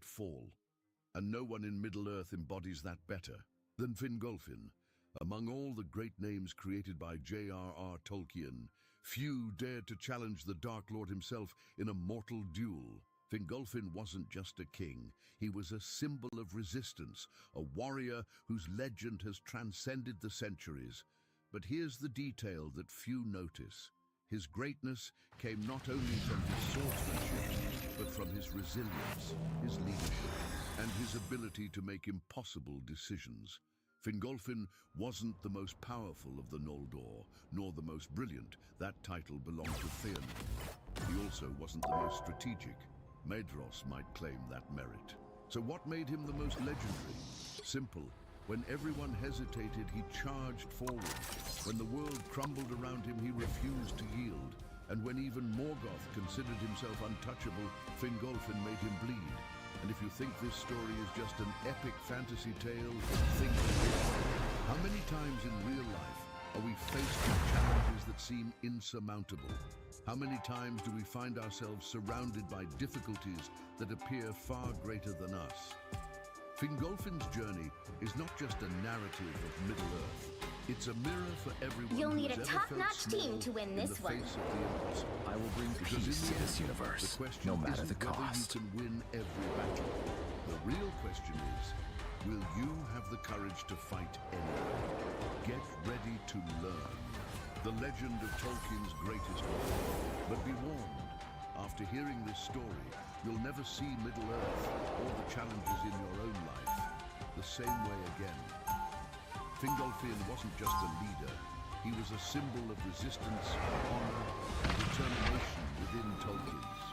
might fall. And no one in Middle-earth embodies that better than Fingolfin. Among all the great names created by J.R.R. Tolkien, few dared to challenge the Dark Lord himself in a mortal duel. Fingolfin wasn't just a king, he was a symbol of resistance, a warrior whose legend has transcended the centuries. But here's the detail that few notice. His greatness came not only from his swordsmanship, but from his resilience, his leadership, and his ability to make impossible decisions. Fingolfin wasn't the most powerful of the Noldor, nor the most brilliant. That title belonged to Theoden. He also wasn't the most strategic. Maedhros might claim that merit. So what made him the most legendary? Simple. When everyone hesitated, he charged forward. When the world crumbled around him, he refused to yield. And when even Morgoth considered himself untouchable, Fingolfin made him bleed. And if you think this story is just an epic fantasy tale, think again. How many times in real life are we faced with challenges that seem insurmountable? How many times do we find ourselves surrounded by difficulties that appear far greater than us? Fingolfin's journey is not just a narrative of Middle-earth. It's a mirror for everyone. You'll need a top-notch team to win this one. I will bring peace to this universe, no matter the cost. You can win every battle. The real question is, will you have the courage to fight anyway? Get ready to learn. The legend of Tolkien's greatest work. But be warned, after hearing this story, you'll never see Middle-earth or the challenges in your own life the same way again. Fingolfin wasn't just a leader, he was a symbol of resistance, honor, and determination within Tolkien's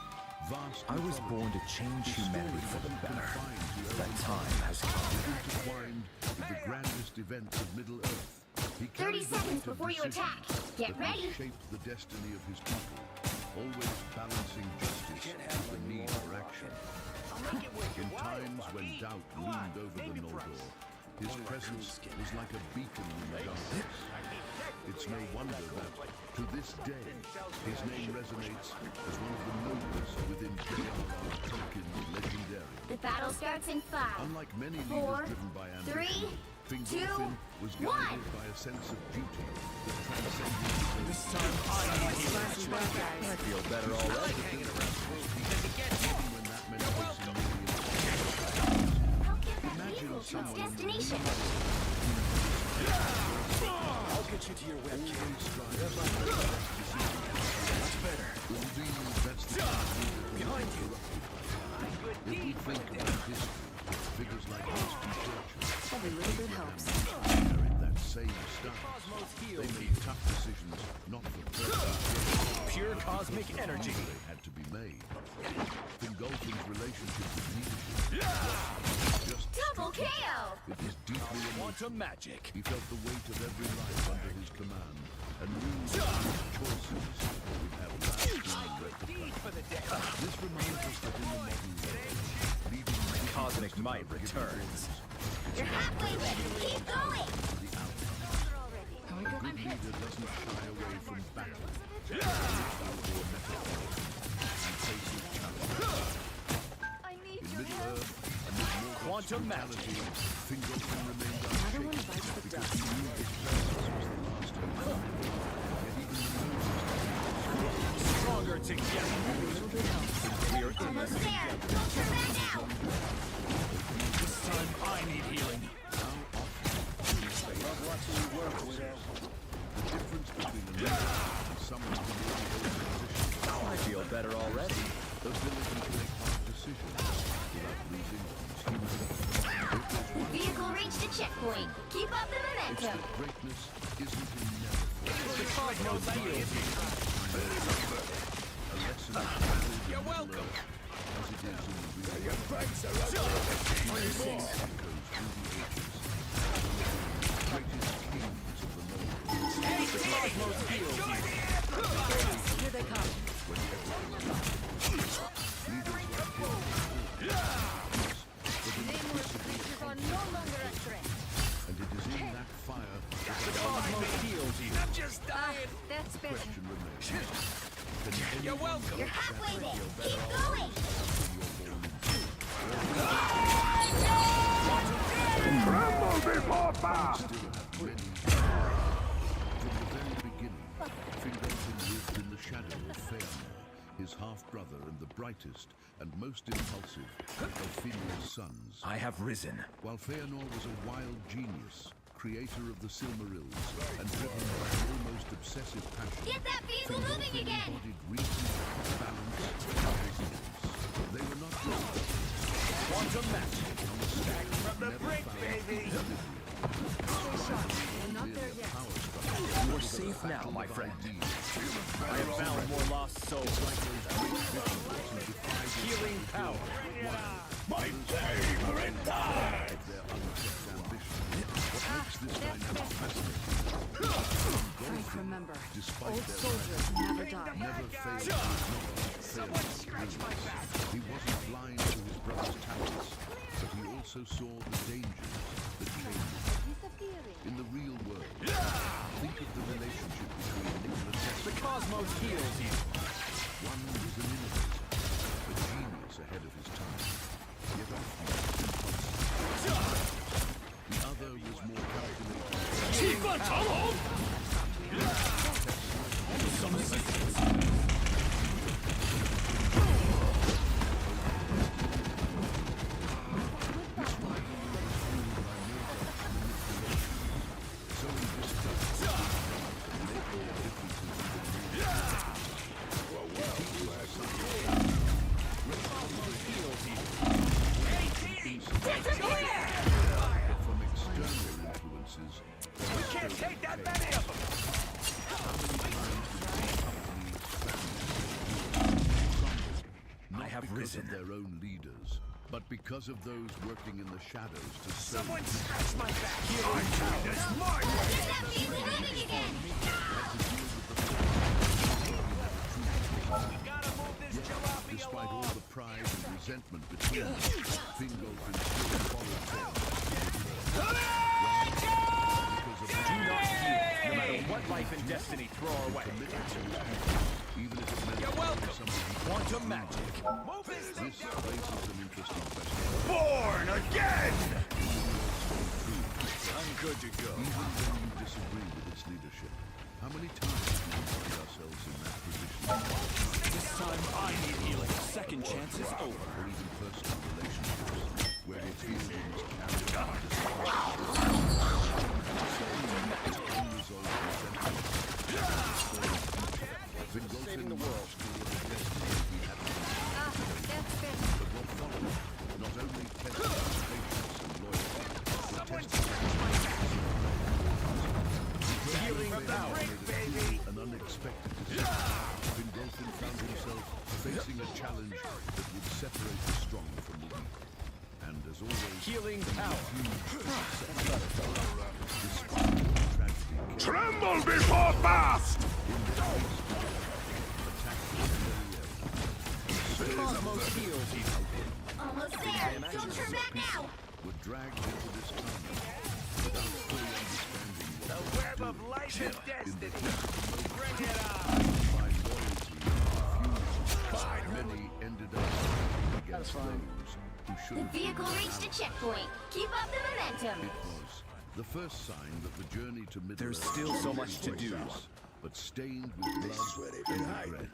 vast I was born to change humanity for the better. That time has come. Intertwined with the grandest events of Middle-earth. 30 seconds before you attack. Get ready. Shaped the destiny of his people, always balancing justice with the need for action. In times when doubt loomed over the Noldor, his presence was like a beacon in the darkness. It's no wonder that, to this day, his name resonates as one of the noblest within J.R.R. Tolkien's legendary. The battle starts in 5, Unlike many 4, leaders driven by 3, ambition, 2, Fingolfin was 1. guided by a sense of duty that transcended This time I feel better already. even when that meant facing How can that Imagine vehicle to its someone destination? I'll get you to your webcam. That's better. Behind you. If we think about history, figures like Winston Churchill Every little bit helps. carried that same stuff. They made tough decisions, not for personal Pure cosmic energy. they had to be made. Fingolfin's relationship with leadership just Double KO! it was deeply emotional. Quantum magic. He felt the weight of every life under his command, and knew that his choices would have lasting repercussions. This reminds us that in the modern world, leading Cosmic might returns. You're halfway there! Keep going! the outcome. A good leader doesn't shy away from battle. He outdoor metaphors and faces challenge. I need In your help! Middle-earth, and with more Quantum brutality, magic. Fingolfin remained Another one unshaken bites the because dust. he knew his presence was the last hope for many. Yet even the Stronger together. Every little bit helps. We are in Almost this there! together. Don't turn back now! This time I need healing. love watching you work, Widow. The difference between a leader and someone who really holds a position Now I feel better already. the ability to make hard decisions without losing one's humanity. Vehicle reached a checkpoint. Keep up the It's momentum. that greatness isn't in metaphor. The cosmos fealty. A lesson of battle in You're Middle welcome. Earth, as it is in the real Your world. friends are up. Echoes through the ages. Greatest kings of the North. The cosmos fealty. Here they come. When everything leaders like him Nameless creatures are no longer a threat. and it is in that fire that The cosmos fealty. I'm just dying. That's the better. question remains. Can You're anyone welcome. You're halfway there. Keep going. in your ball From the very beginning, Fingolfin lived in the shadow of Feanor, his half-brother and the brightest and most impulsive of Finar's sons. I have risen. While Feanor was a wild genius, creator of the Silmarils, and driven by an almost obsessive passion, Get that vehicle moving Fingolfin again! embodied reason, balance, and resilience. They were not robots. Quantum match. Back from the brink, baby! We're not there yet. You are safe now, my friend. I have found more lost souls. Healing power. My favorite time! Their unchecked ambition. What makes this dynamic fascinating? Frank, remember, Despite old their soldiers never die. never failed to acknowledge Feanor's. He wasn't blind to his brother's talents, but he also saw the dangers that came with it. In the real world, think of the relationship between Nikola Tesla. The cosmos heals you. One was an innovator, a genius ahead of his time, yet often impulsive. The other was more calculated. So in this from external influences, Can't take that many of them. not I have because risen. of their own leaders, but because of those working in the shadows to serve. Someone scratch my back. Healing power. It's mine. Get that vehicle moving again! Despite all the pride and resentment between them, Fingolfin still followed them. Do not yield, no matter what life and destiny throw our way. Even if it meant You're welcome. something Quantum magic. this raises an interesting question. Born again! I'm good to go. Even when you disagree with its leadership, how many times do we find ourselves in that position? This time I need healing. Second chance is over. Or even personal relationships, where your feelings carry unresolved resentment. Saving the world. That's good. But what followed not only tested his patience and loyalty, but tested Healing power. an unexpected decision. Fingolfin found himself facing a challenge that would separate the strong from the weak. And as always, Healing power. despite the tragedy, Tremble before fast! Cosmos heals you. Almost there! Don't turn back now! were dragged into this tunnel without fully understanding what The web of life and destiny. Bring it on! by loyalty and fusion, many ended up against those who should The have been vehicle reached a checkpoint. Keep up the momentum. It was the first sign that the journey to Middle There's Earth still was so much to do. choiceless, but stained with blood and regret.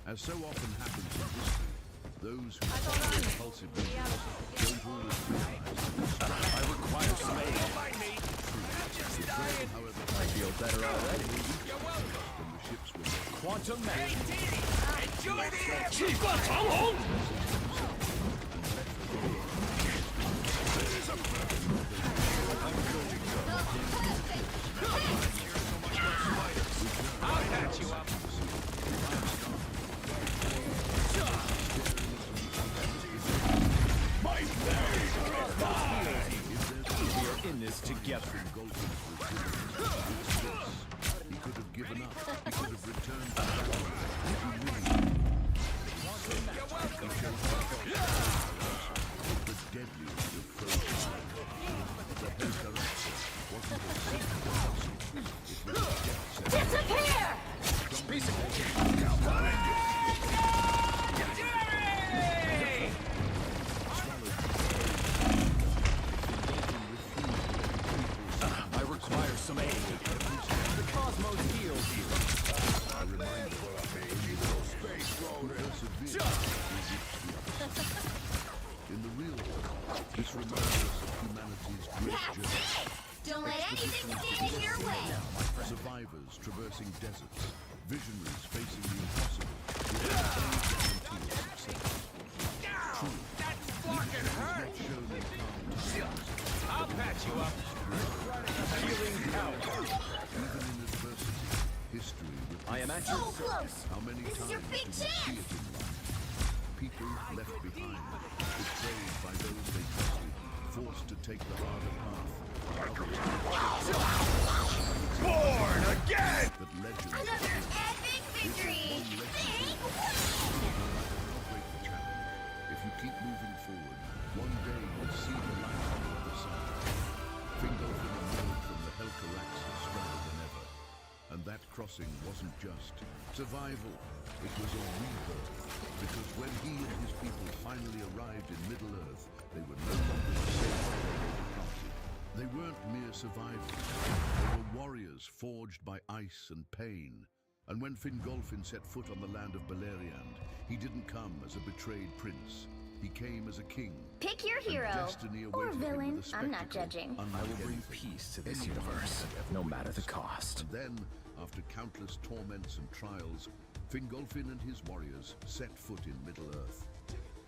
As so often happens in history, those who follow impulsive leaders don't always realize that I require slaying. however, I feel better already. when the ships were ready, Quantum magic. Enjoy the air! I'll patch you up. We are in this together. he could have given up. He could have returned to battle. The deadliest of foes. The Hellcaress wasn't a simple task. It was a death sentence. Disappear! This reminds us of humanity's great That's journey. it! Don't let anything stand in your way! Survivors traversing deserts, visionaries facing the impossible. With no guarantee of success. True, That fucking hurt! not shown in calm times. I'll patch you up. Healing power. Even in adversity, history repeats. I am at So your close! How many This is times your do big we see chance! it in life? People left behind, betrayed by those they trusted, forced to take the harder path. Born again! That legends Another epic victory! Big win! how great the challenge. If you keep moving forward, one day you'll see the light on the other side. Fingolfin emerged from the Helcaraxa stronger than ever. And that crossing wasn't just survival, it was a rebirth. Because when he and his people finally arrived in Middle-earth, they were no longer the same as they had departed. They weren't mere survivors. They were warriors forged by ice and pain. And when Fingolfin set foot on the land of Beleriand, he didn't come as a betrayed prince. He came as a king. Pick your And hero. destiny Or awaited him villain. with a I'm not spectacle judging. I will bring unlike peace to this anything universe, had ever no matter the witnessed. cost. And then, after countless torments and trials, Fingolfin and his warriors set foot in Middle-earth.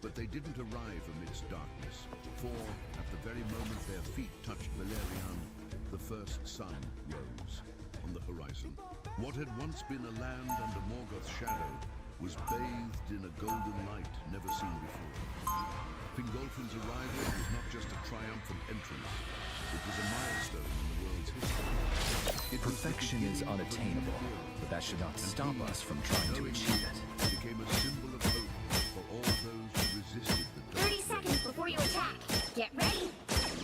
But they didn't arrive amidst darkness, for at the very moment their feet touched Beleriand, the first sun rose on the horizon. What had once been a land under Morgoth's shadow was bathed in a golden light never seen before. Fingolfin's arrival was not just a triumphant entrance, it was a milestone in the world's history. It was the Perfection is beginning of a new unattainable, era. but that should not stop us from trying to achieve it. Became a symbol of hope for all those who resisted the 30 dark seconds before you attack. Get ready!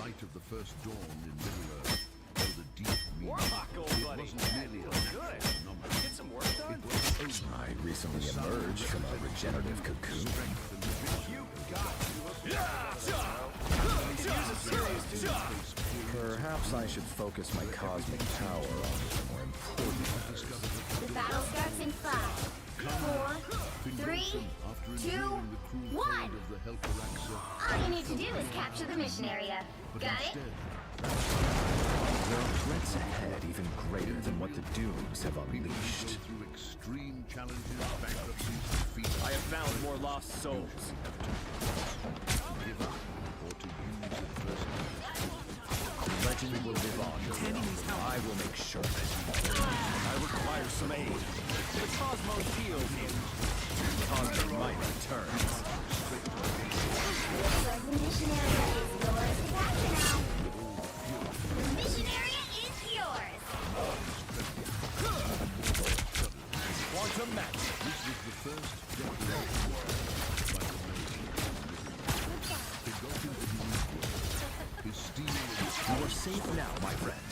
light of the first dawn in Middle-earth, though the deep meaning. Warlock, old It buddy. wasn't merely a natural Good. phenomenon. Get some work done? It was an omen, I recently emerged from a regenerative cocoon. strength and victory. You got to Perhaps I should focus my cosmic power on the more important matters. The battle starts in 5, 4, 3, After 2, enduring the cruel 1. fate of the Helcaraxa, All you need to do is capture the mission area. but Got it? instead, There are threats ahead even greater than what the Dooms have people who go unleashed. through extreme challenges, bankruptcies, defeats, I have found more lost souls. to give up or to use adversity. The legend will live on. I will make sure. I require some aid. The cosmos heals him. Cosmic might returns. Looks like the mission area is yours to capture now. The mission area is yours. Quantum match. This was the first declaration by the Fingolfin didn't need words. His steel and his You are safe now, my friend.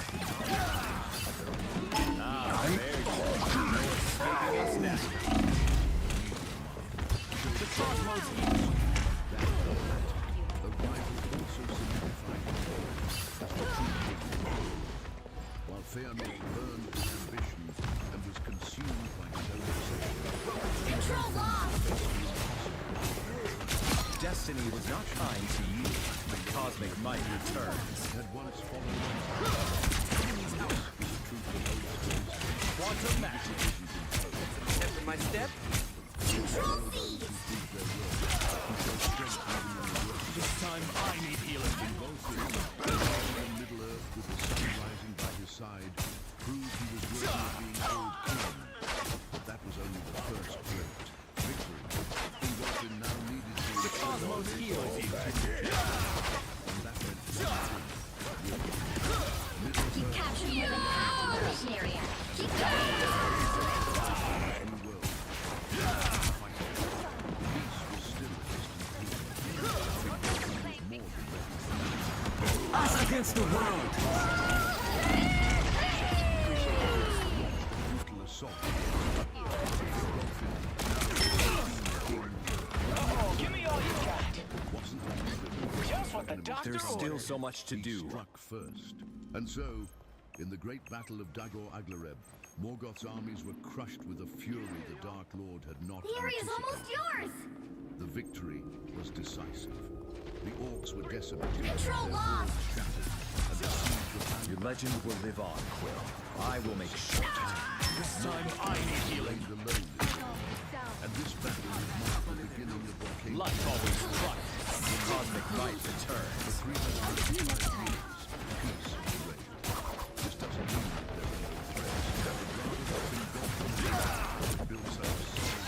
The cosmos heals. arrival also signified while Fëanor burned with ambition and was consumed by his own obsession. Control lost. Destiny was not kind to you. The cosmic might returns. Had once fallen this is the truth of old Quantum match. Step in my step. Control C. This time I need healing. in Middle-earth with the sun rising by his side proved he was worthy of being called king. But that was only the first great victory. Fingolfin now needed to The cosmos heals him. and that meant You captured more than half of the mission area. Keep going. new world. Peace was still a distant dream. Fingolfin was more than ready. Us against the world. Brutal assault. Oh, give me all you got. Wasn't a Just what the doctor There's still ordered. so much to He do. struck first. And so, in the great battle of Dagor Aglareb, Morgoth's armies were crushed with a fury the Dark Lord had not The area's almost anticipated. yours. The victory was decisive. The orcs planets were decimated. Control their lost. worlds shattered, and the siege of Your legend will live on, Quill. I will make sure of it. This time I need healing. Laid alone in the and this battle would mark the beginning of what came Life always struck. Cosmic light returns. for 300 years. Peace reigned. This doesn't mean that there are no threats, but rather that builds us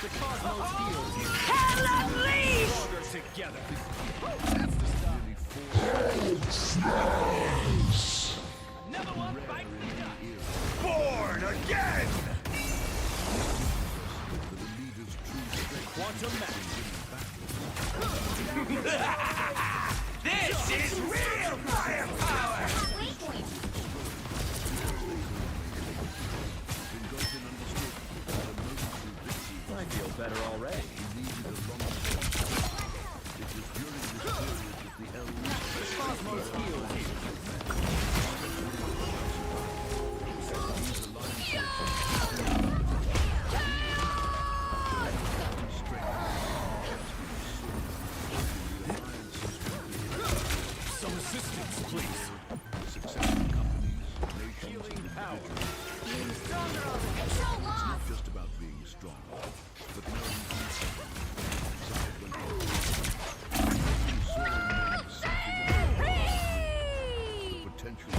The cosmos heals you. Stronger together. nearly 4 Never one fight. years. Born again! For the leader's true strength Quantum match. This is real firepower! Waypoint. Fingolfin understood that a momentary victory I feel better already. needed a long time. It was during this period that the elves Cosmos heals you. Some assistance, please. successful companies, nations, Healing and power. individuals. Control It's lost. not just about being strong, but knowing each other. Zod went on. He saw in them something about potential.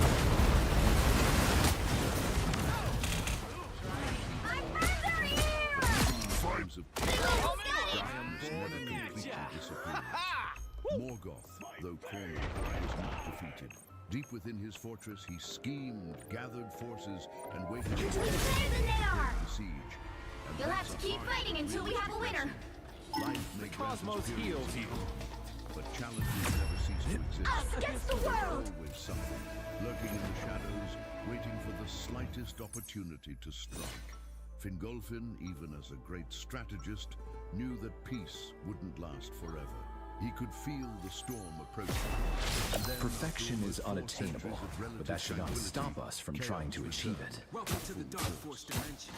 Times of giants never completely disappeared. Morgoth, though cornered, was not defeated. Deep within his fortress, he schemed, gathered forces, and waited for Better than they are. the siege. And You'll have that's to keep a fighting until we have a winner. Life may grant us Cosmos periods heals of you. hope, but challenges never cease to exist. Us against the world. Always something lurking in the shadows, waiting for the slightest opportunity to strike. Fingolfin, even as a great strategist, knew that peace wouldn't last forever. He could feel the storm approaching. And then, Perfection after is almost 4 unattainable, centuries of relative but that should not tranquility, stop us from trying to chaos achieve returned. it. Welcome to the Dark Force dimension.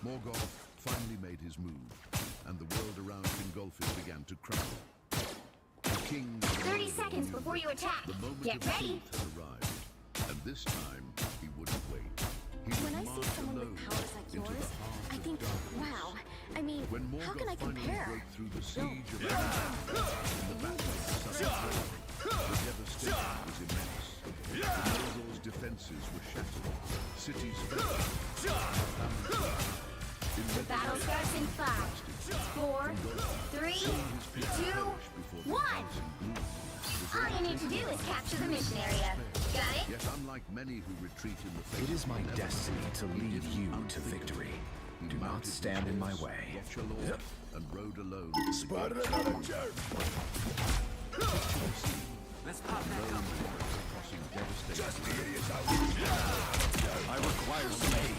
Morgoth finally made his move, and the world around Fingolfin began to crumble. The king of the 30 world seconds knew before you attack. the moment Get of ready. truth had arrived, and this time he wouldn't wait. He When would I see march someone alone with powers like into yours, the heart I of think, darkness. wow. I mean, When how can I Morgoth finally compare? broke through the siege of Endor in the battle of the Southern Throne, the devastation was immense. Mordor's defenses were shattered. Cities fell. The battle starts in 5, 4, 3, 2, 1. All you need to do is capture the mission area. Got it? Yet unlike many who retreat in the face It is of my inevitable, destiny to he lead didn't you to unthink it. victory. He Do not mounted stand in my his way. Rochelor, and rode alone. Spotted another jerk! Let's pop back up. Crossing devastation. Just the idiots I require some aid.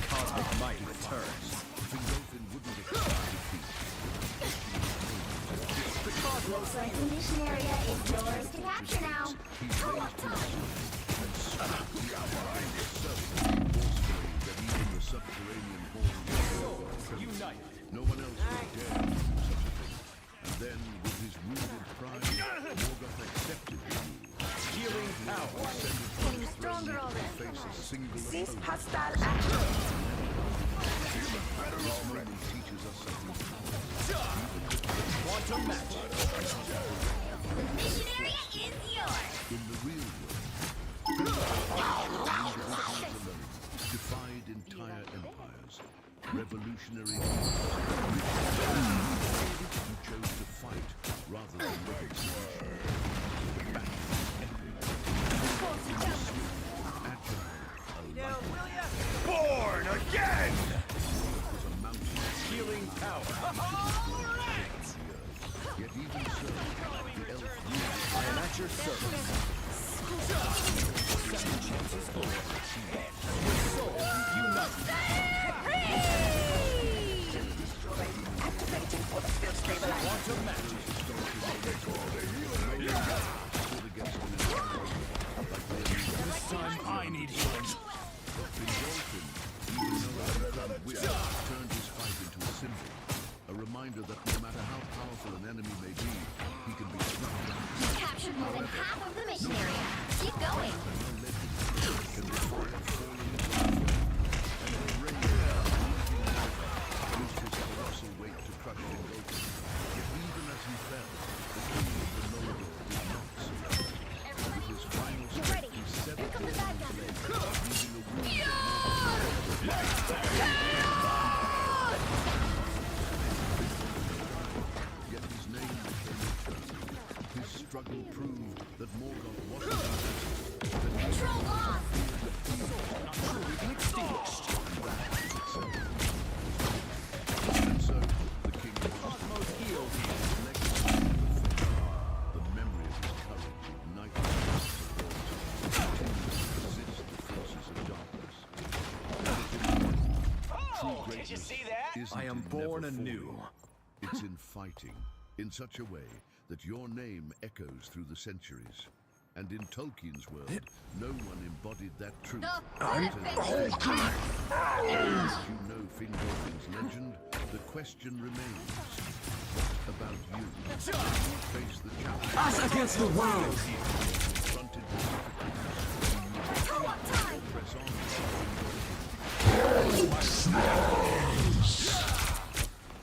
Cosmic might returns. Fingolfin wouldn't accept defeat. The cosmos Looks like the mission area is yours to capture now. He raised his sword and struck the outside so forcefully that even the subterranean horns were unite. No one else would dare to do such a thing. And then, with his wounded pride, Morgoth accepted the move. Healing power. Getting stronger already. Face a single Cease opponent. hostile action. This moment teaches us something. Quantum match. The mission area is yours. In the real world, individuals alone defied entire empires. Revolutionary leaders who chose to fight rather than live in submission. Agile, Born again! was a mountain, Healing power. yet even so, the elf I am at your service. Second chances over. With soul unite. Quantum match. This time I need healing. turned his fight into a symbol, a reminder that no matter how powerful an enemy may be, struggle proved that Morgoth wasn't invincible. Control lost! Not truly been extinguished. And so, the king Cosmos heals you. the memory of his courage ignited the resist the forces of darkness. True Did you greatness see that? isn't I am in never born anew. falling. It's in fighting, in such a way that your name echoes through the centuries. And in Tolkien's world, no one embodied that truth. I'm Tolkien! As you know Fingolfin's legend, the question remains, what about you? Face the challenge. Us against the world! Confronted with difficulties. Co-op time! Press on.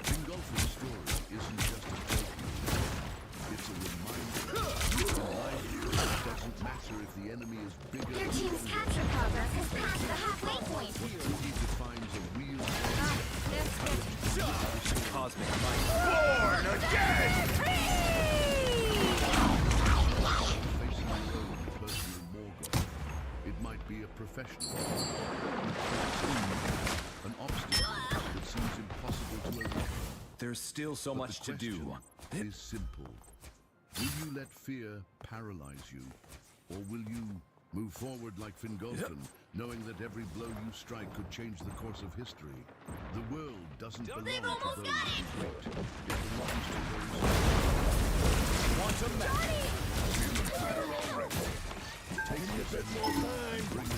Fingolfin's story isn't just a Tolkien. It's a reminder that life doesn't matter if the enemy is bigger Your than team's stronger. capture progress has passed the halfway point. He defines a real Cosmic might. facing your own personal Morgoth. It might be a professional, an obstacle that seems impossible to overcome. There's still so But much the to do. question is simple. Will you let fear paralyze you, or will you move forward like Fingolfin, knowing that every blow you strike could change the course of history? The world doesn't belong to almost those got who wait. It belongs to those Quantum match. Take a bit more time. Bring it in.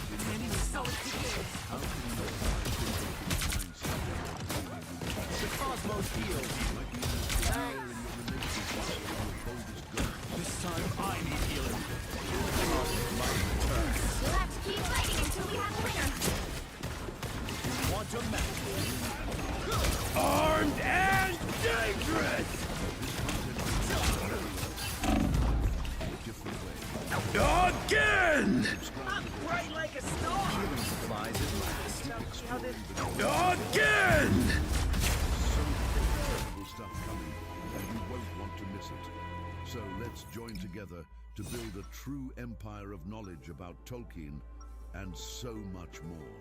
How can you apply Fingolfin's mindset? The cosmos heals you. Like you use the fear in your relationship with your coldest god. This time I need healing. Cosmic might return. We'll have to keep fighting until we have a winner. Quantum match. Armed and dangerous. Different way. Again! I'm bright like a star. Healing supplies at last. So Again! incredible stuff coming, and you won't want to miss it. So let's join together to build a true empire of knowledge about Tolkien and so much more.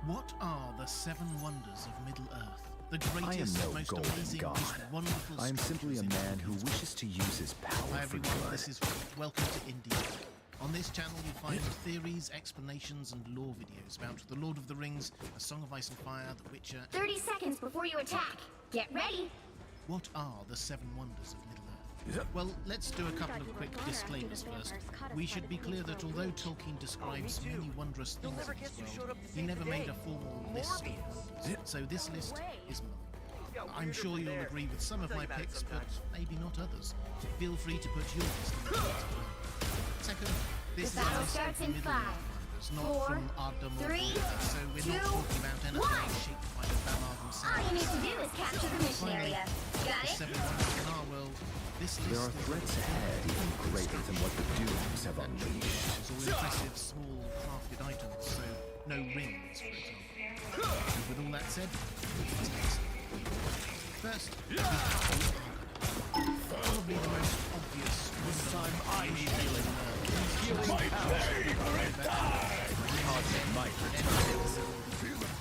What are the seven wonders of Middle-earth? The I am greatest, no most golden amazing, god. most wonderful I am simply a structures in man who Tolkien's wishes to use his power Hi for everyone, good. this is Welcome to India. On this channel you find theories, explanations and lore videos about The Lord of the Rings, A Song of Ice and Fire, The Witcher. 30 seconds before you attack. Get ready. What are the seven wonders of Middle-earth? Well, let's do a couple of quick disclaimers first. We should be clear that although Tolkien describes many wondrous things in his world, he never made a formal list of wonders. So this list is mine. I'm sure you'll agree with some of my picks, but maybe not others. Feel free to put your list in the comments below. Second, this The is a battle list starts of in Middle 5, Earth wonders, not 4, from Ardum or 3, Valinor, so we're 2, not talking about anything 1. shaped by the Valar All you themselves. need to do is capture the mission Finally, area. Got the it? seven wonders in our world. This list There are is threats ahead even greater than what the Dooms have unleashed. It's all impressive, small, crafted items, so no rings, for example. And with all that said, let's get started. First, we have probably the most obvious This time I need healing. healing. Healing power. Cosmic might return.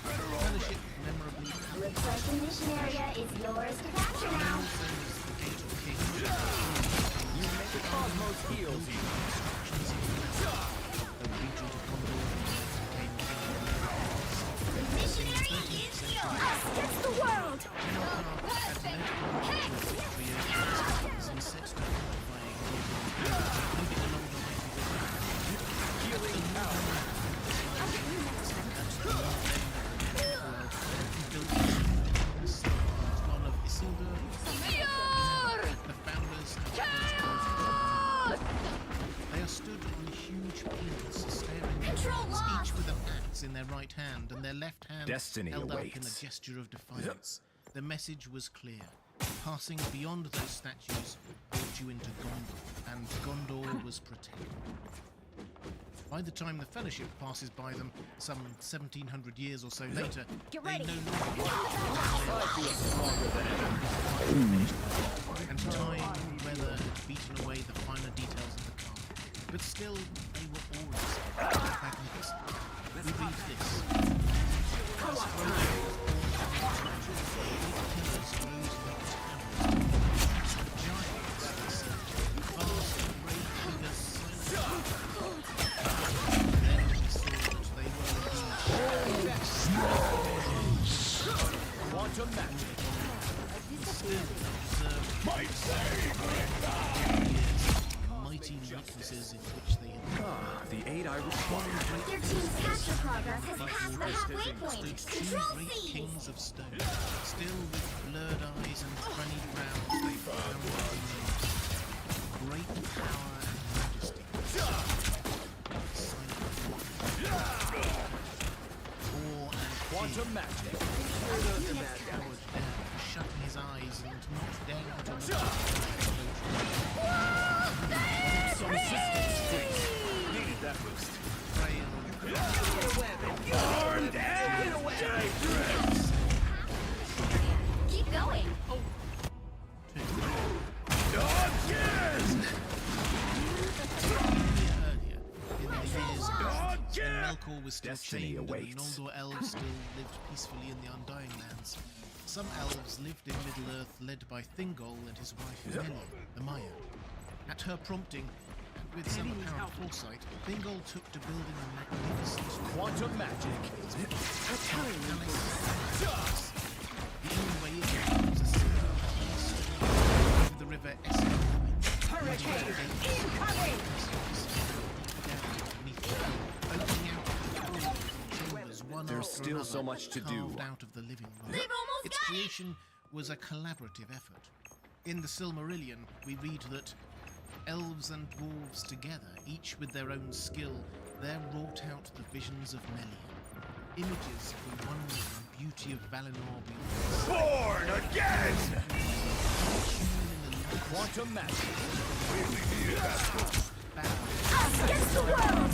Fellowship memorably Looks like the mission area is yours to capture now. also is the Gate of Kings. You make the cosmos heals you. Instructions in the Regent of Gondor became king of The mission area is yours. Us against the world. Healing power. One of Isildur, the founders of They are stood on huge pillars, staring Control downwards, lost. each with an axe in their right hand and their left hand Destiny held up in a awaits. gesture of defiance. The message was clear. Passing beyond those statues brought you into Gondor, and Gondor was protected. By the time the Fellowship passes by them, some 1700 years or so later, Get they ready. no longer I feel stronger than ever. and time, weather had beaten away details of the car, but still they were always magnificent. We read this. As Frodo pillars rose like towers, giants, they said, vast grey figures silent. Then we saw that they were indeed Quantum magic. still observed mighty likenesses in which they had The aid I require. Your team's capture progress has passed the halfway stood point. two Control great C! kings of stone. Still with blurred eyes and funny brows, they frowned on great power and majesty. Awe and Quantum magic. cowered down, shutting his eyes and not daring to look at Some assistance, please. Needed that boost. frail. Armed and dangerous! Keep going. Earlier, in the years past, when Melkor was still Destiny chained and the awaits. Noldor elves still lived peacefully in the Undying Lands, some elves lived in Middle-earth led by Thingol and his wife Melia, the Maya. At her prompting, and with some apparent foresight, Thingol took to building a magnificent Quantum magic. The only way in was a single east over the river Eskel. Hurricane incoming! There's still so much to do. Out of the living rock. They've almost Its got it! creation was a collaborative effort. In the Silmarillion, we read that elves and dwarves together, each with their own skill, there wrought out the visions of Melian. Images of the wonder and beauty of Valinor beyond. Born again! Quantum Quantum magic. Us against the world!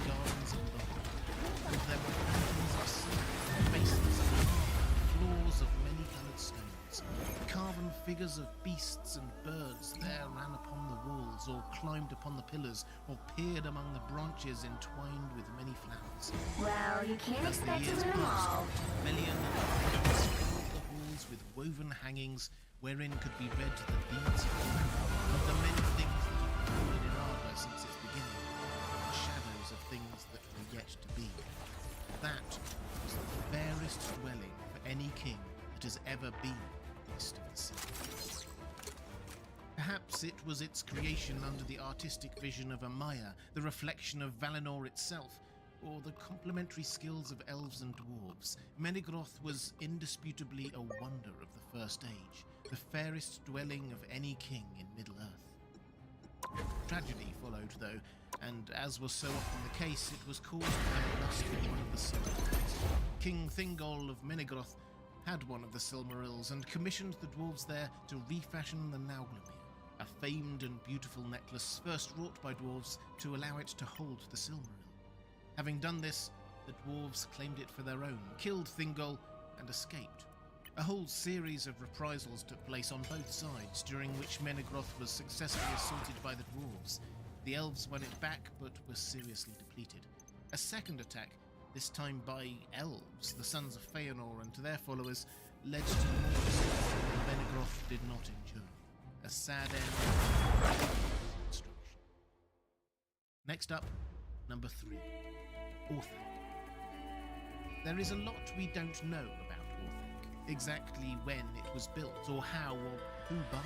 Gardens of love. With their fountains of silver, basins of marble, floors of many-coloured stones. Carven figures of beasts and birds there ran upon the walls, or climbed upon the pillars, or peered among the branches entwined with many flowers. Well, you can't As the expect to years win them passed, all. Melian filled the halls with woven hangings wherein could be read the deeds of the man, of the many things that had fallen in Arda since its beginning, the shadows of things that were yet to be. That was the fairest dwelling for any king that has ever been east of the sea. Perhaps it was its creation under the artistic vision of Amaya, the reflection of Valinor itself, or the complementary skills of elves and dwarves. Menegroth was indisputably a wonder of the First Age, the fairest dwelling of any king in Middle-earth. Tragedy followed, though, and as was so often the case, it was caused by the lust of one of the Silmarils. King Thingol of Menegroth had one of the Silmarils and commissioned the dwarves there to refashion the Nauglamir, a famed and beautiful necklace first wrought by dwarves to allow it to hold the Silmaril. Having done this, the dwarves claimed it for their own, killed Thingol, and escaped. A whole series of reprisals took place on both sides, during which Menegroth was successfully assaulted by the dwarves. The elves won it back, but were seriously depleted. A second attack, this time by elves, the sons of Feanor and their followers, led to more destruction than Menegroth did not endure. A sad end of destruction. Next up, number 3. Orthanc. There is a lot we don't know about Orthanc. Exactly when it was built, or how, or who by.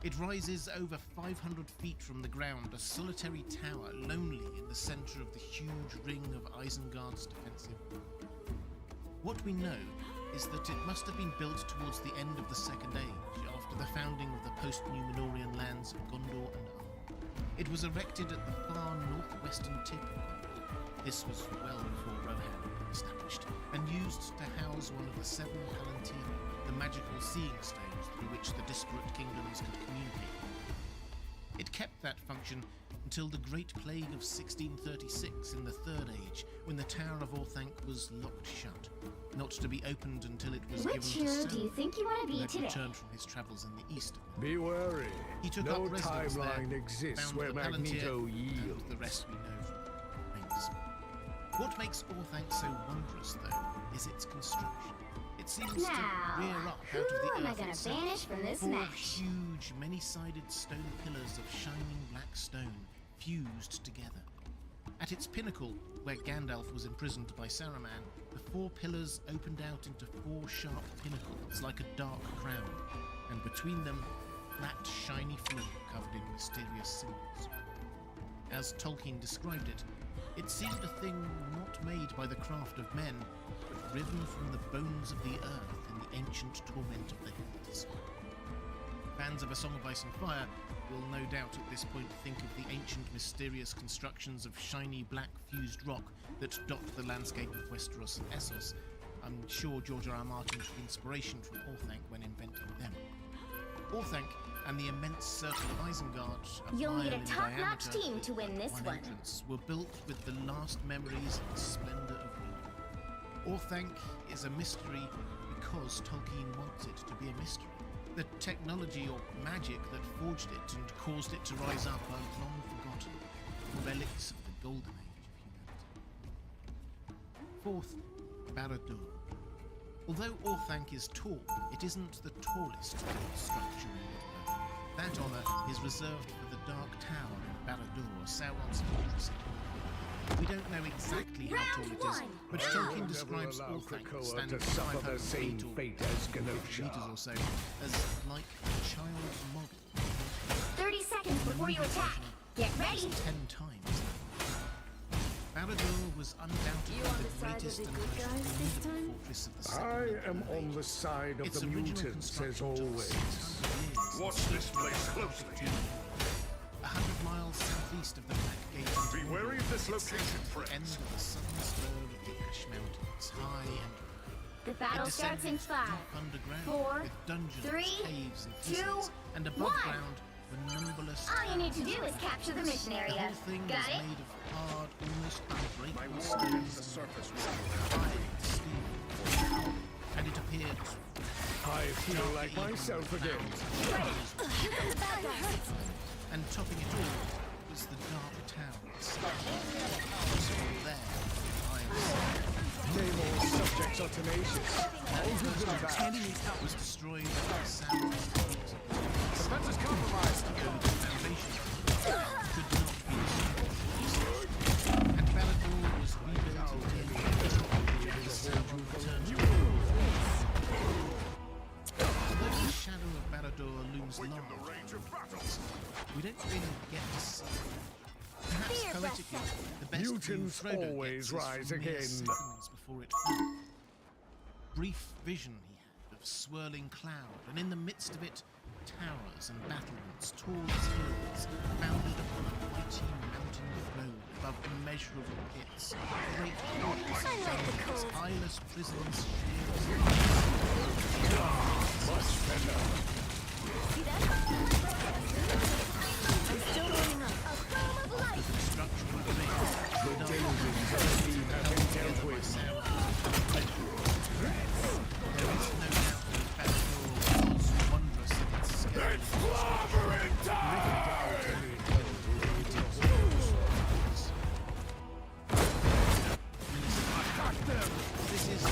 It rises over 500 feet from the ground, a solitary tower, lonely in the centre of the huge ring of Isengard's defensive wall. What we know is that it must have been built towards the end of the Second Age, after the founding of the post-Númenórean lands of Gondor and Arnor. It was erected at the far northwestern tip of Gondor. This was well before Rohan was established, and used to house one of the 7 Palantir, the magical seeing stones through which the disparate kingdoms could communicate. It kept that function until the Great Plague of 1636 in the Third Age, when the Tower of Orthanc was locked shut, not to be opened until it was Which given to hero do you Sauron, think you want to who be had today? returned from his travels in the East. Be wary. He took No up residence timeline there, exists found where the Palantir, Magneto and yields. the rest we know from rings. What makes Orthanc so wondrous, though, is its construction. It seems to Now, rear up who out of the am I earth gonna itself. banish from this Four match? huge, many-sided stone pillars of shining black stone fused together. At its pinnacle, where Gandalf was imprisoned by Saruman, the four pillars opened out into four sharp pinnacles like a dark crown, and between them, flat, shiny floor covered in mysterious symbols. As Tolkien described it, it seemed a thing not made by the craft of men, but riven from the bones of the earth in the ancient torment of the hills. Fans of A Song of Ice and Fire will no doubt at this point think of the ancient mysterious constructions of shiny black fused rock that dot the landscape of Westeros and Essos. I'm sure George R. R. Martin took inspiration from Orthanc when inventing them. Orthanc and the immense circle of Isengard, a You'll mile need a in top-notch diameter, team to win this one. entrance, were built with the last memories of the splendor of war. Orthanc is a mystery because Tolkien wants it to be a mystery. The technology or magic that forged it and caused it to rise up are long forgotten, relics of the golden age of humanity. Fourth, Barad-dûr. Although Orthanc is tall, it isn't the tallest structure in Middle-earth. That honour is reserved for the Dark Tower in Barad-dûr, Sauron's fortress. We don't know exactly how tall it is, but Tolkien describes Never allow Orthanc, Krakoa standing to suffer the 508 same or fate as 50 Kenosha. meters or so, as like a child's model, 30 seconds before you attack. Get ready. 10 times that. Barad-dûr was undoubtedly You on the the side of greatest the and good most guys this formidable time? fortress of the Second I and am Third on the Ages. side of Its the original mutants, as construction took always. 600 years. Watch this place closely. 100 miles southeast of the Black Gate. into Be wary of this Mordor, location, at the end friends. of the southern spur of the Ash Mountains, high and The it battle starts in descended 5, deep underground 4, with dungeons, 3, caves, and 2, fissures, and above 1. ground were numberless. All you need to towers do and is capture the mission The area. whole thing Got was it? made of hard, almost My unbreakable ward against the stones surface and steel, and it appeared I feel like myself again. and topping it all was the Dark Tower itself. There, Name all subjects are tenacious. I'll do them back. was destroyed by the sound of heat. Defense is compromised. The foundation could not be destroyed. And Barad-dûr was rebuilt again. The sound returned. Although the shadow of Barad-dûr looms large, we don't really get to see it. Perhaps Fear poetically, breath. the best view Mutants Frodo always gets is rise from mere again. seconds before it falls. Brief vision he had of swirling cloud, and in the midst of it, towers and battlements, tall as hills, bounded upon a mighty mountain road above immeasurable pits, great halls and dungeons, eyeless prisons, the construction of rings, the Dangers of the team have been dealt with. There is no doubt that Barad-dûr was wondrous in its scale. This is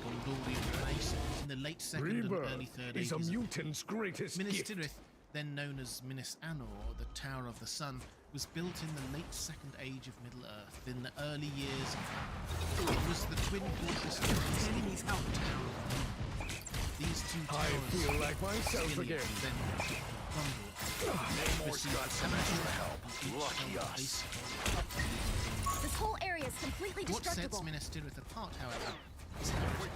Gondorian race in the late second and early Rebirth third is a ages. mutant's greatest Minas gift. Tirith, then known as Minas Anor, the Tower of the Sun, was built in the late Second Age of Middle-earth in the early years of it was the twin fortress of the enemy's Tower of the Moon. These two I towers, feel like myself Gilead, again. then Gondor, received cemetery help. Lucky us. This whole area is completely What sets destructible. Minas Tirith apart, however, is how it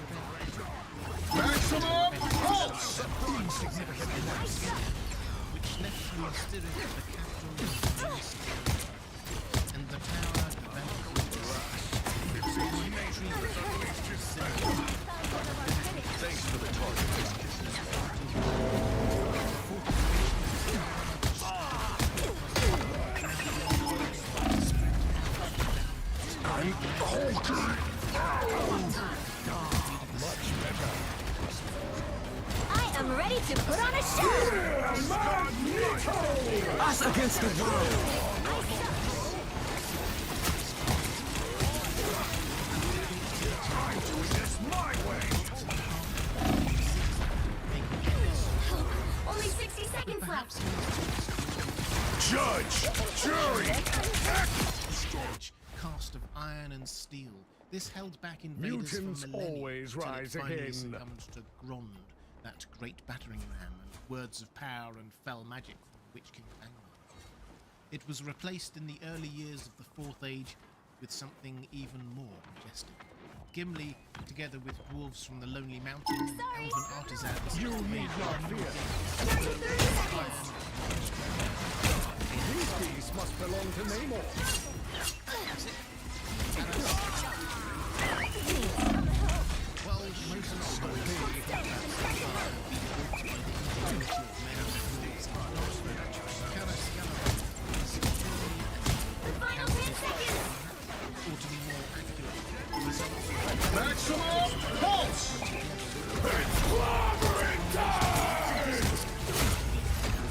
Maximum pulse! which left Minas Tirith the capital of the Minas Tirith, and the tower developed Thanks for the target. I'm ready to put on a show! Us against the world! Only 60 seconds left. Judge! Jury! Stage cast of iron and steel. This held back invaders Mutants for millennia always until it rise finally again. succumbed to Grond, that great battering ram, and words of power and fell magic from Witch King Angmar. It was replaced in the early years of the Fourth Age with something even more majestic. Gimli, together with dwarves from the Lonely Mountain and elven artisans, You made need not fear. Down to 30 seconds. These beasts must belong to Namor. Well, most of the stories we have about Safar have been built by the ingenuity of men and dwarves in Northrend. Kara-Skara is truly Final 10 seconds. or to be more accurate, the results of Maximum pulse! It's clobbering time!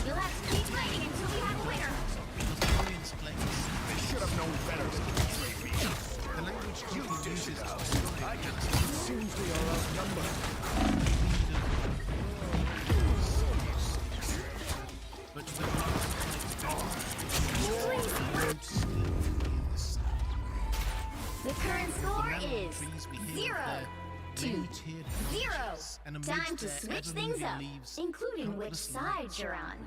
You'll have to keep fighting until we have a winner. Lothlorien's place. They should have known better than to betray me. The language Tolkien uses to describe Seems we are outnumbered. but the The current score is trees we hear 0 there, to many-tiered 0. houses, and amidst Time to their switch ever-moving things up, leaves, including which countless side lights, you're on.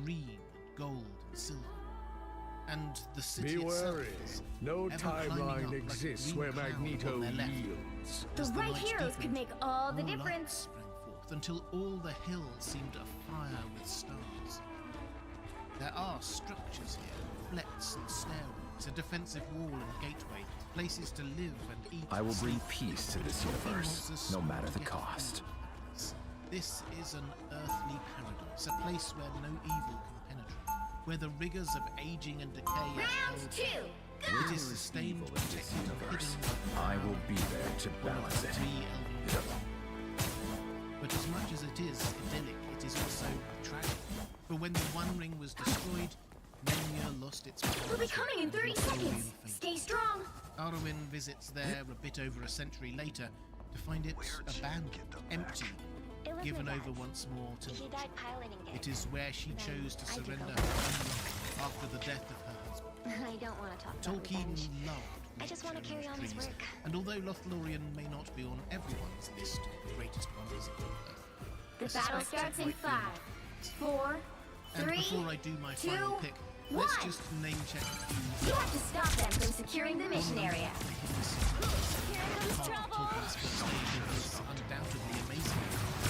green, gold, and silver. And the city Be itself wary. is No ever climbing up timeline like a exists green where cloud Magneto on their left. yields. The As right night heroes could deepened, make all the more difference. lights sprang forth until all the hills seemed afire with stars. There are structures here, flats and stairways, a defensive wall and gateway, places to live and eat. I will and bring sleep. peace to this Nothing universe, wants us no matter to the get cost. food. This is an earthly paradise, a place where no evil can penetrate, where the rigors of aging and decay are Round held 2, It go! is sustained, Evil in this protected, and universe. hidden. I will be there to balance it. Three elven But as much as it is idyllic, it is also tragic. For when the One Ring was destroyed, Menya lost its power. We'll be coming in 30 seconds. Stay strong. Arwen visits there a bit over a century later to find it abandoned, empty, It was given my over dad's. once more to He died piloting it. It is where she chose to I took surrender over. her own life after the death of her husband. I don't want to talk about Tolkien revenge. loved I just nature want to carry and on his trees, work. and although Lothlorien may not be on everyone's list of the greatest wonders of Earth, The I battle suspect starts it in might be 5, 4, And 3, before I do my 2, final pick, let's 1. just name check a few. You have to stop them from securing the mission area. Here comes trouble! Tolkien's first stage is undoubtedly amazing,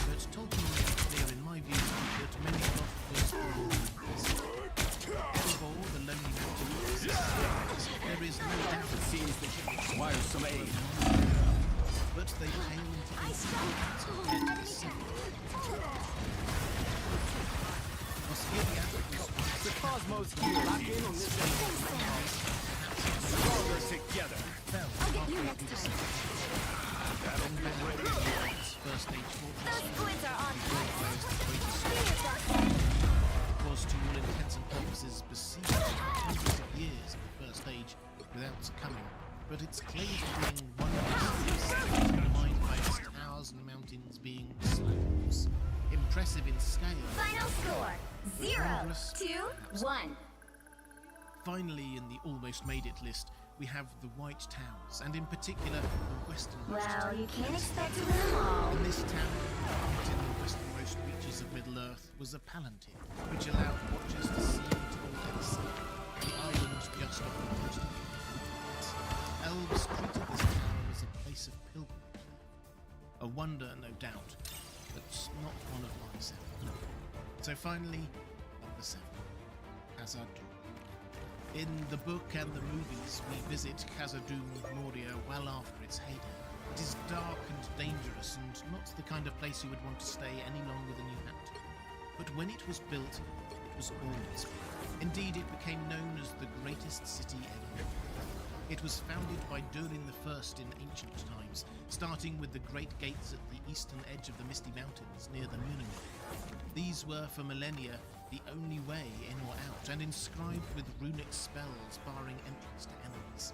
but Tolkien made it clear, in my view, that many of those Erebor, the Lonely Mountain, there is no doubt It seems that you require some aid. but they pale into I comparison stopped! compared to the city. Osgiliath was The cosmos here lock in on this end. Stronger together. fell I'll get you halfway next through the time. city. First stage fortress Those squids are on fire! was the greatest Fingers are set! was to all intents and purposes besieged for hundreds of years in the first age without succumbing, but its claim to being wondrous is undermined by its towers and mountains being slabs. Impressive in scale. Final score 0 to 1. Finally, in the almost made it list, we have the White Towers, and in particular, the westernmost Well, town. you can't expect to win them all. In this town, out in the westernmost reaches of Middle-earth, was a palantir, which allowed watchers to see to all else. The island just off the coast of the Elves treated this town as a place of pilgrimage. A wonder, no doubt, but not one of my 7. So finally, number 7, Khazad-dûm. In the book and the movies, we visit Khazad-dûm Moria well after its heyday. It is dark and dangerous, and not the kind of place you would want to stay any longer than you had to. But when it was built, it was always built. Indeed, it became known as the greatest city ever. It was founded by Durin I in ancient times, starting with the great gates at the eastern edge of the Misty Mountains near the Munenwald. These were for millennia the only way in or out, and inscribed with runic spells barring entrance to enemies.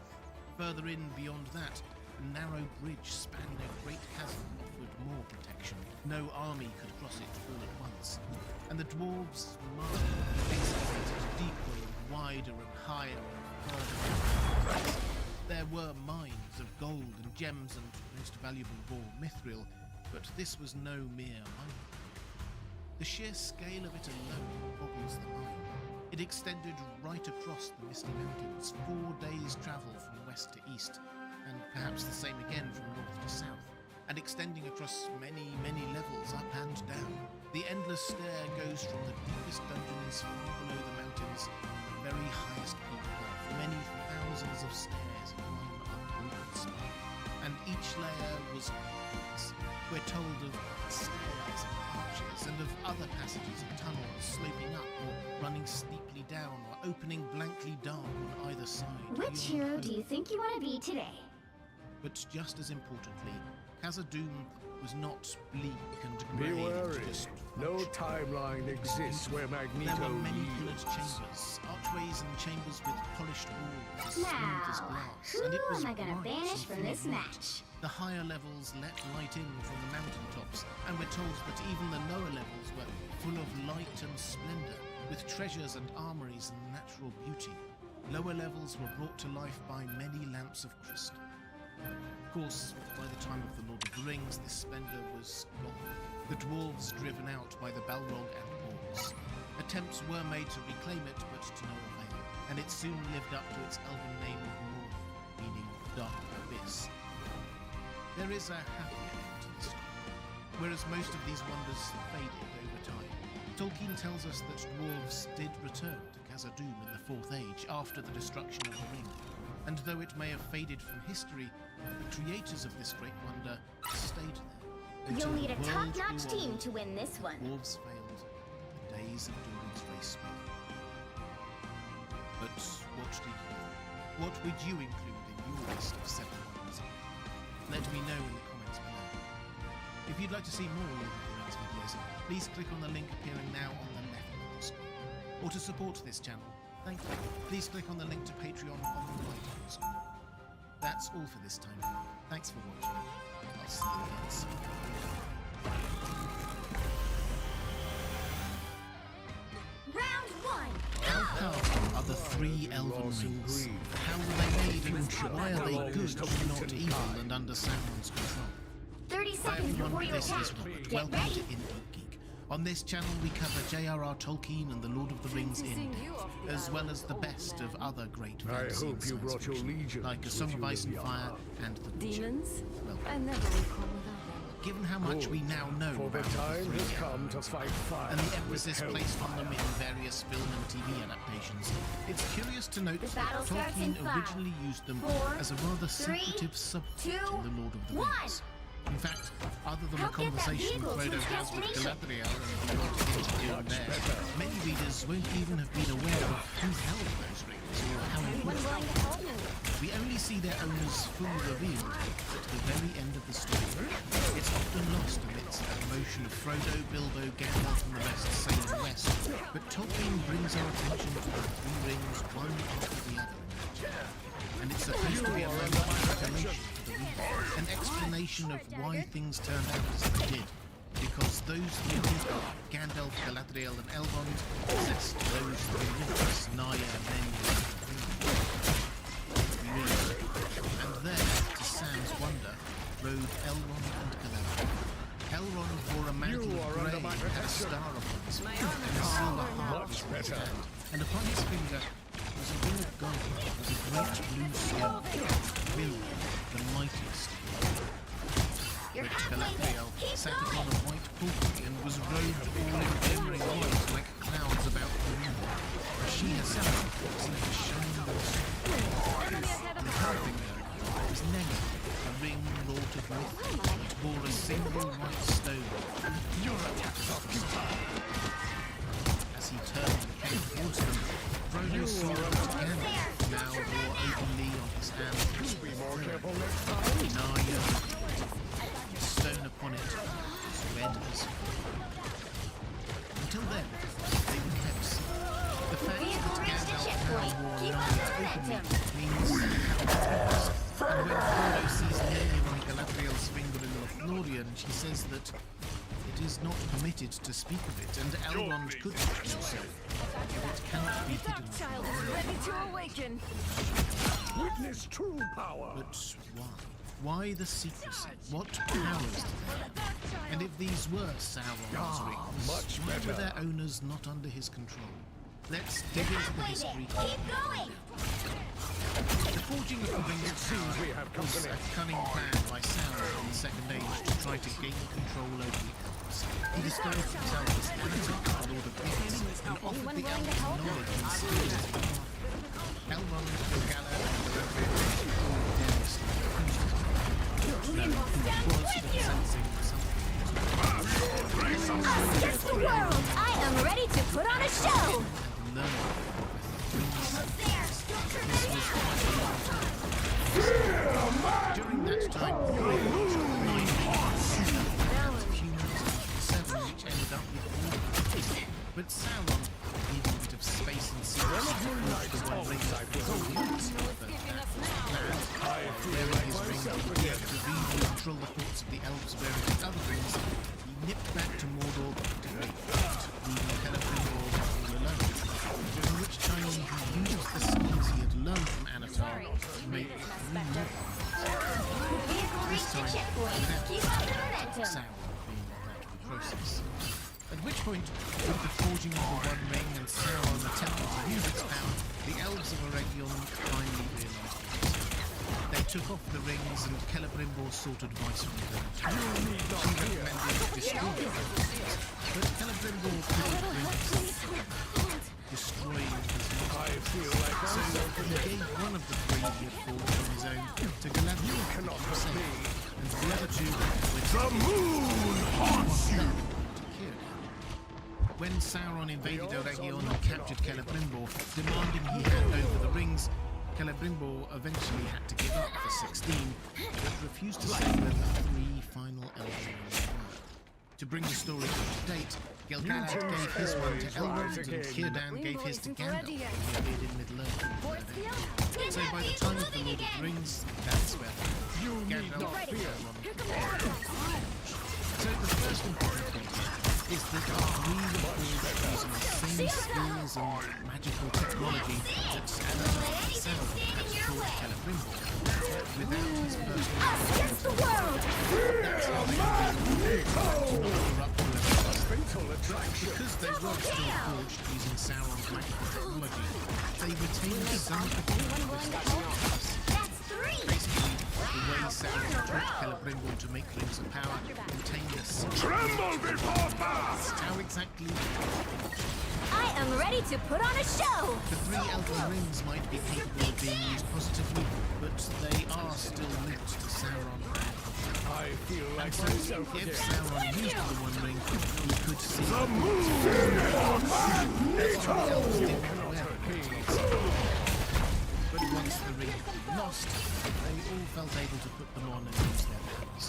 Further in beyond that, a narrow bridge spanning a great chasm offered more protection. No army could cross it all at once, and the dwarves' mind excavated deeper and wider and higher and further. There were mines of gold and gems and most valuable raw mithril, but this was no mere mine. The sheer scale of it alone boggles the mind. It extended right across the Misty Mountains, 4 days' travel from west to east, and perhaps the same again from north to south, and extending across many, many levels up and down. The endless stair goes from the deepest dungeons far below the mountains to the very highest peak above, many thousands of stairs in one unbroken spire, and each layer was complex. We're told of stairs and arches, and of other passages and tunnels sloping up or running steeply down or opening blankly dark on either side. Which hero do you think you want to be today? But just as importantly, Khazad-dûm was not bleak and Be grey. wary. No timeline exists where Magneto There were many pillared leads. chambers, archways and chambers with polished walls as smooth as Now, glass, who and it was am I gonna bright banish and from full of this light. match? The higher levels let light in from the mountaintops, and we're told that even the lower levels were full of light and splendor, with treasures and armories and natural beauty. Lower levels were brought to life by many lamps of crystal. Of course, by the time of the Lord of the Rings, this splendor was gone. The dwarves driven out by the Balrog and orcs. Attempts were made to reclaim it, but to no avail, and it soon lived up to its elven name of Mordor, meaning dark abyss. There is a happy ending to this story. Whereas most of these wonders faded over time, Tolkien tells us that dwarves did return to Khazad-dûm in the Fourth Age after the destruction of the ring. And though it may have faded from history, the creators of this great wonder stayed there. You'll Until need a the world top-notch grew team old, to win this one. dwarves failed, the days of Durin's race began. But what would you include in your list of 7 wonders? Let me know in the comments below. If you'd like to see more Lord of the Rings videos, please click on the link appearing now on the left of the screen. Or to support this channel, thank you, please click on the link to Patreon on the right of the screen. That's all for this time. Thanks for watching. I'll see you again soon. Round 1. How powerful are the 3 elven rings? How were they made and why are they good, not evil, and under Sauron's control? 30 Hi seconds everyone, before you this attack. is Robert. Get Welcome ready. to Indie Geek. On this channel we cover J.R.R. Tolkien and the Lord of the Rings in depth, as well as the best of other great I fantasy and hope you science brought your fiction, legions like A with Song you, of Ice and Liliana. Fire and The Witcher. Demons? Welcome. I never recall without them. Given how much we now know For the about the time 3 has come to fight fire and the with emphasis placed on them hellfire. in various film and TV adaptations, it's curious to note The that battle starts in Tolkien 5, originally used them 4, as a rather 3, secretive subplot 2, in The Lord of the 1. Rings. In fact, other than Help the get that conversation vehicle to Frodo its has with destination. Galadriel and the Lord here and there, many readers won't even have been aware of who held those rings or how they Anyone worked. willing to help me? We only see their owners fully revealed at the very end of the story. It's often lost amidst the emotion of Frodo, Bilbo, Gandalf and the rest sailing west, but Tolkien brings our attention to the 3 rings one after the other. And it's supposed to be a moment of revelation for the reader, an explanation of why things turned out as they did. Because those 3 people, Gandalf, Galadriel and Elrond, possessed those 3 rings, Narya, Menya and there, to Sam's wonder, rode Elrond and Galadriel. Elrond wore a mantle You of are grey under my and had a protection. star upon his My forehead armor and a is silver armor now. heart Much on his better. hand, and upon his finger was a ring of gold with a great blue stone, Miriel, the mightiest. You're But halfway there. Galadriel Keep sat going. upon a white pulpit and was robed all in glimmering white like clouds about the moon. She herself was like a shining and her finger was Nenni, a ring wrought of myth that bore a single white stone. Your attack is As he turned and came towards them, Frodo saw that Gandalf now wore openly on his and Be more careful next time. Naya, stone upon it, as red as until then, they were kept secret. The fact Vehicle that reached the Gandalf checkpoint. now wore Keep Naya up the openly momentum. means that and when Frodo sees Miriam on Galadriel's finger in Lothlorien, she says that it is not permitted to speak of it, and Elrond could do so, but it cannot be hidden. Child is ready to awaken. Witness true power. But why? Why the secrecy? What powers do they have? And if these were Sauron's rings, much why were better. their owners not under his control? Let's dig into the Halfway there. history. Keep going. The forging of the Ring of seems we have Power was company. a cunning plan by Sauron in the Second Age to try to gain control over the elves. He disguised himself as Anatar, the Lord of Gods, and offered the elves knowledge and skills to the path. Elrond, Gil-galad, and Galadriel all variously accused him. Us against the world. I am ready to put on a show. During that time, they launched 9 humans and 7 which ended up with 4. But Sauron needed a bit of space and secrecy to forge the One Ring that was all humans. Wearing his ring, he appeared to read and control the thoughts of the elves wearing his other rings. He nipped back to Mordor to great effect, leaving Celebrimbor all alone. During which time he used the skills he had learned from Anatar to make 3 more. Vehicle reached the checkpoint. Keep up the momentum. Sauron being back in the process. At which point, with the forging of the One Ring and Sauron attempting to use its power, the elves of Eregion finally realized it. They took off the rings and Celebrimbor sought advice from them. She recommended destroying the rings, but Celebrimbor couldn't destroying his I feel like so he gave one of the 3 he had forged on his own to Galadriel cannot himself, me. and the other 2 went The moon haunts you. to Círdan. When Sauron invaded Eregion and captured Celebrimbor, demanding he hand over the rings, Celebrimbor eventually had to give up the 16, but refused to say where the 3 final Elven rings were. To bring the story up to date, Gil-galad gave his one to Elrond, and Círdan gave his to Gandalf, who appeared in Middle-earth. So by the time of the Lord of the Rings, that's where Gandalf and Elrond. So the first important thing is that we were all using the same skills and magical technology that Anatar and Sauron had taught Celebrimbor, without his personal Us against the world. That's how they were corrupt Fatal attraction. because they were still forged using Sauron's magical technology, they retained some of the characteristics. That's 3. Basically, the way Sauron taught Celebrimbor to make rings of power contained a secret. Tremble before fast. How exactly? I am ready to put on a show. The 3 Elven rings might be capable of being used positively, but they are still linked to Sauron. I feel like So myself if again. Sauron used the One Ring, he could see The moon That's why the elves didn't wear it. But once the ring had been lost, they all felt able to put them on and use their powers.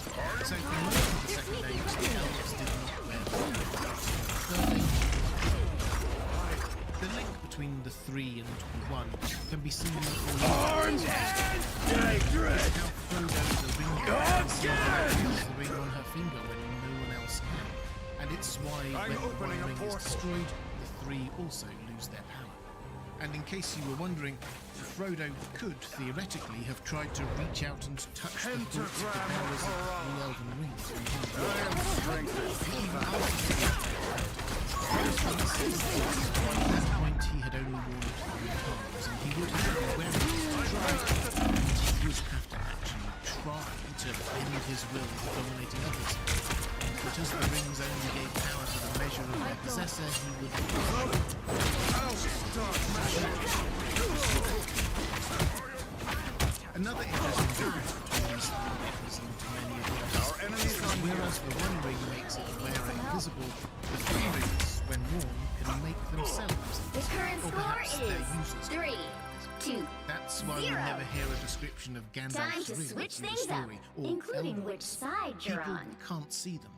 So for most of the Second Age, the elves did not wear them. Third Age. The link between the 3 and the 1 can be seen in all Orange and dangerous. how Frodo the ring uses the ring on her finger when no one else can. And it's why I'm when the opening One a Ring is portal. destroyed, the 3 also lose their power. And in case you were wondering, Frodo could theoretically have tried to reach out and touch the thoughts of the powers of the 3 Elven rings from him. Even after at that point he had only worn it 3 times, and he would have to wear it to try, and he would have to actually try to bend his will to dominating others. But as the rings only gave power to the measure of their possessor, he would Another interesting difference between these 3 differs into many of the is that whereas the One Ring makes its wearer invisible, the 3 rings, when worn, can make themselves The current or score perhaps their is users. 3 to That's why we 0. never hear a description of Time Gandalf's to ring switch in the things up, story, or including Elrond. which side you're People on. can't see them.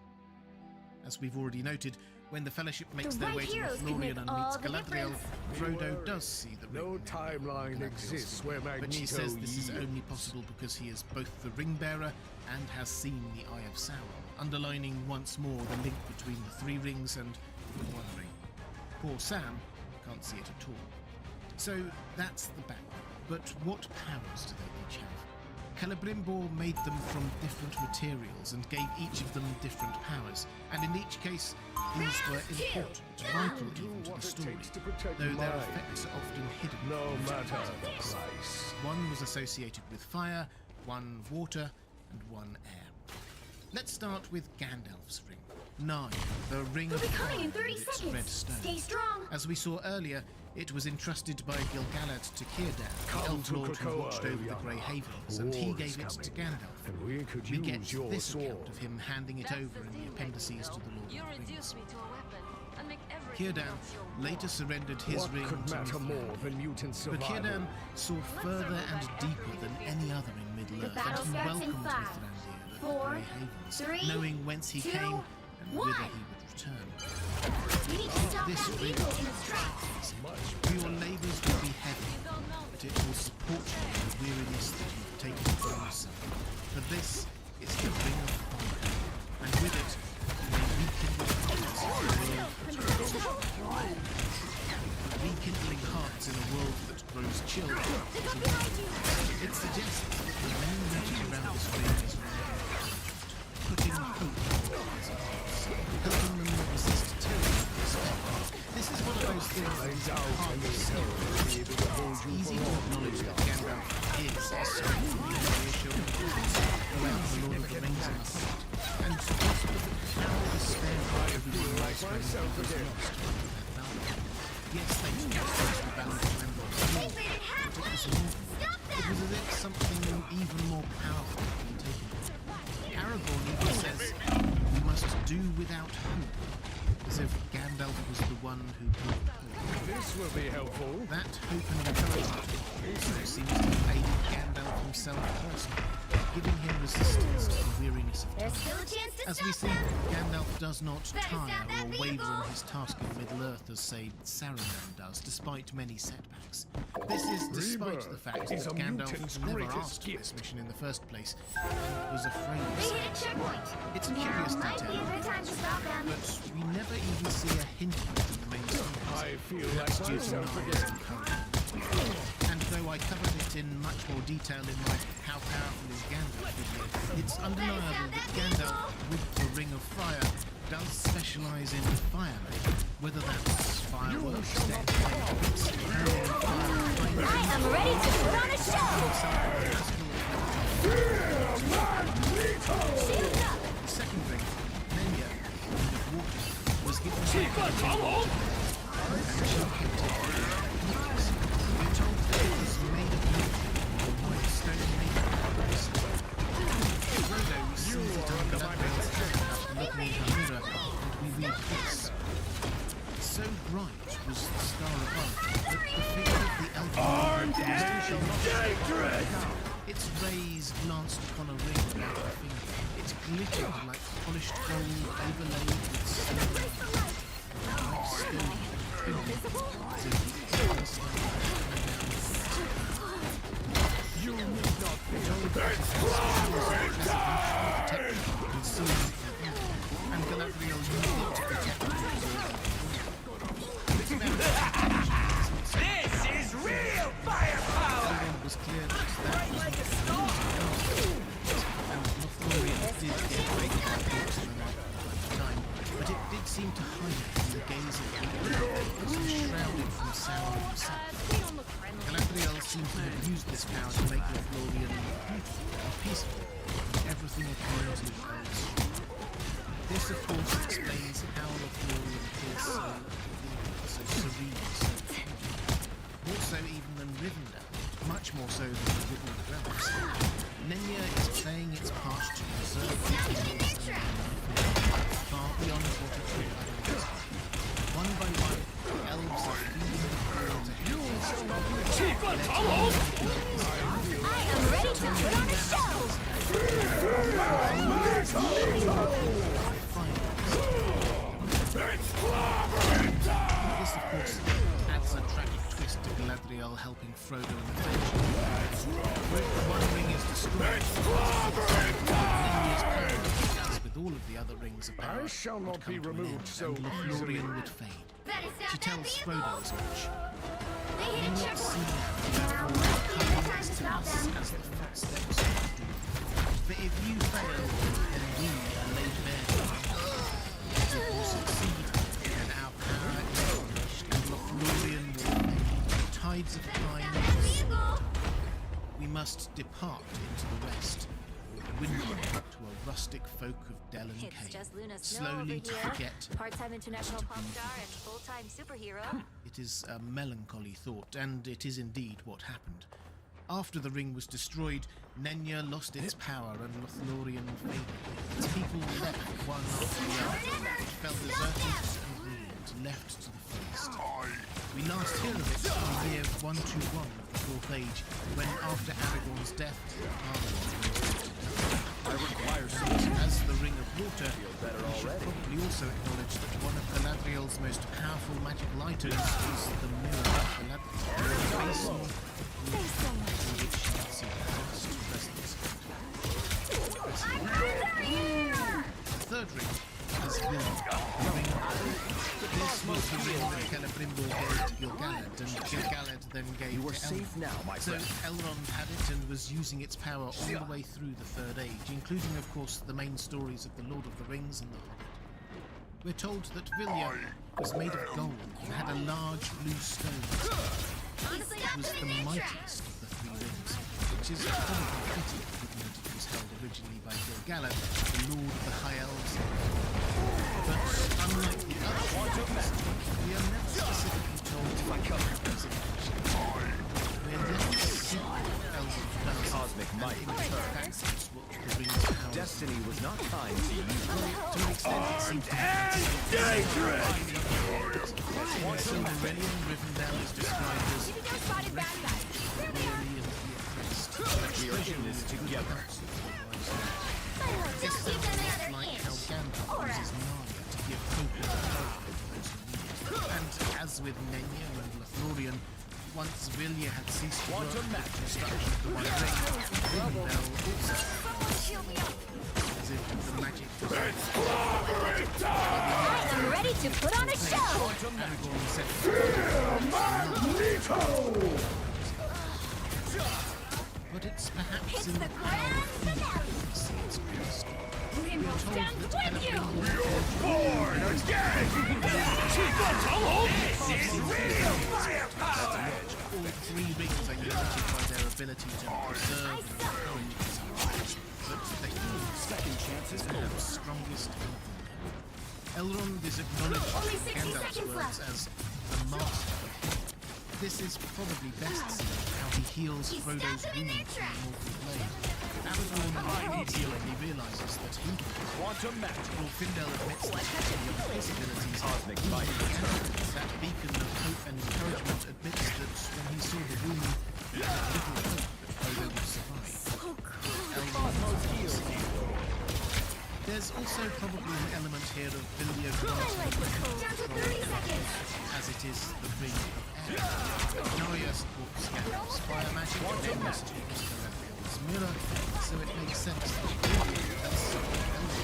As we've already noted, when the Fellowship makes The their right way to heroes can Lothlorien make and all meets the Galadriel, difference. Frodo does see the ring. No in timeline Galadriel's exists finger. where But she Magneto says this is yields. only possible because he is both the ring bearer and has seen the Eye of Sauron, underlining once more the link between the three rings and the one ring. Poor Sam can't see it at all. So that's the background. But what powers do they each have? Celebrimbor made them from different materials and gave each of them different powers, and in each case, these were important, vital even to What the it story, takes to protect though their lives. effects are often hidden. No from matter visual the eyes. price. One was associated with fire, one water, and one air. Let's start with Gandalf's ring. 9, the Ring We'll of be coming in Fire 30 with its seconds. red stone. Stay strong. As we saw earlier, it was entrusted by Gil-galad to Círdan, the Come elf to lord who Krakoa, watched over the Ilya. Grey Havens, and he War is gave it to coming, Gandalf. and we could We use get your this sword. account of him handing it over in the appendices to the Lord You of the Rings. reduce me to a weapon and make everything Círdan else your will. later surrendered his What ring could to matter Mithrandir. more than mutant But survival? Círdan saw further and deeper than any other in Middle-earth, battle and he starts in welcomed 5, Mithrandir, the 4, Grey Havens, 3, knowing whence he 2, came and 1. whither he would return. We need to stop This that ring evil in its tracks. Your labours will be heavy, but it will support you in the weariness that you've taken upon yourself. For this is the Ring of Fire, and with it, you may rekindle hearts in a world rekindling hearts in a world that grows chill. It suggests that the main magic around this ring is putting hope in people's hearts, helping them resist tyranny. This is one of those things that is hard to see. It's easy to acknowledge that Gandalf is a strength and reassuring presence around the Lord of the Rings in the heart, and just look at how despair everyone was when he was lost. Yes, they took the balance of Endor, but it was more. It was as if something even more powerful had been taken. Aragorn even says, "We must do without hope," as if Gandalf was the one who brought hope. This will be helpful. That hope and encouragement also seems to have aided Gandalf himself personally, giving him resistance to the weariness of There's time. still a chance to As we stop see, them. Gandalf does not Better tire stop that or waver vehicle. in his task in Middle-earth as, say, Saruman does, despite many setbacks. This is despite the fact is that a Gandalf mutant's never greatest asked for this gift. mission in the first place, and was afraid of They it. hit a checkpoint. It's a Now curious might be a detail, good time to stop them. but we never even see a hint of it in the main story. I feel That's like due to myself noise again. and current. And though I covered it in much more detail in my How Powerful is Gandalf video, it's undeniable that Gandalf, with the Ring of Fire, does specialise in fire making, whether that's fireworks, decorations, hurling fire, I am ready to put on a show. Shields up. The second ring, Menya, of water, was given to Gandalf. And she kept it. We're told that it was made of wood, or white stone made of glass. Frodo sees it on Galadriel's hand after looking at her mirror, and we read this. So bright was the star above that the figure of the elven its rays glanced upon a ring without a finger. It glittered like polished gold overlaid with silver. Like stone, invisible, as if the other star had come down. You need not be told that it concealing and Galadriel used it to protect the This is real firepower! It was clear that that was not and Lothlorien did get great reports of the night at the time, but it did seem to hide it from the gaze of Gandalf as he shrouded from Sauron himself. Galadriel seems to have used this power to make Lothlorien beautiful and peaceful, and everything appeared to hold strong. This, of course, explains how Lothlorien feels so serene, so calm. More so even than Rivendell, much more so than the Woodland Realms. Nenya is playing its part to preserve the tales and far beyond what a true idol is. One by one, the elves are feeding the world to hell. power shall would not come be to an removed end, so and Lothlorien easily. would fade. Better stop She that tells vehicle! Frodo as much. They Do hit a not checkpoint. see Now how might be the time to to stop us them. as the footsteps of doom. But if you fail, then we are laid bare. If you succeed, then our power is unleashed, and Lothlorien will fade. Tides of time will Vehicle! we must depart into the west, windward to a rustic folk of Dell and It's Kane, just Luna Snow slowly over to here. forget. Part-time international pop star and full-time superhero. It is a melancholy thought, and it is indeed what happened. After the ring was destroyed, Nenya lost its power and Lothlorien faded. Its people left one after the other, fell deserted and ruined, left to the forest. We last hear of it in the year 121 of the Fourth Age, when after Aragorn's death, I require some as the Ring of Water, we should probably also acknowledge that one of Galadriel's most powerful magical items is the Mirror of Galadriel, a basin in which she can see past presence. The third ring is the ring. This was the ring that Celebrimbor gave to Gil-galad, and Gil-galad then gave You are to safe Elrond. now, my So friend. Elrond had it and was using its power all the way through the Third Age, including, of course, the main stories of The Lord of the Rings and The Hobbit. We're told that Vilya was made of gold and had a large blue stone. It was the mightiest of the three rings, which is probably fitting given that it was held originally by Gil-galad, the Lord of the High Elves. But unlike the other rings, we are never specifically told what happens in action. We're left to see what Elrond does, Cosmic and might in practice what the ring's powers. Destiny was not kind to you. To an extent, it seems to be dangerous. In Silmarillion, Rivendell is described as Spotted bad guys. weary and the oppressed. We are in this together. This sounds like how Gandalf uses Narnia to give hope and hope to those who need it. And as with Nenya and Lothlorien, once Vilya had ceased to work with the destruction of the One Ring, Rivendell also as if the magic was I'm ready to put on a show! Aragorn said, but it's perhaps It's in the the grand finale! we see its greatest. Rainbow stands with you! Born again! All three rings are united by their ability to preserve and encourage desires, but they all second chances have strongest in them. Elrond is acknowledged Only in 60 Gandalf's seconds words left. as a master of healing. This is probably best seen how he heals He Frodo's stabbed them in wound their from tracks. mortal blade. Aragorn immediately realizes that he can heal. quantum magic. Glorfindel admits that beyond his abilities, Cosmic he might can. That beacon of hope and encouragement admits that when he saw the wound, he had little hope that Frodo would survive. There's also probably an element here of Vilya granting Down to 30 seconds! as it is the ring of air. Narya supports Gandalf's fire magic and Amos supports Galadriel's mirror, so it makes sense that Vilya has something else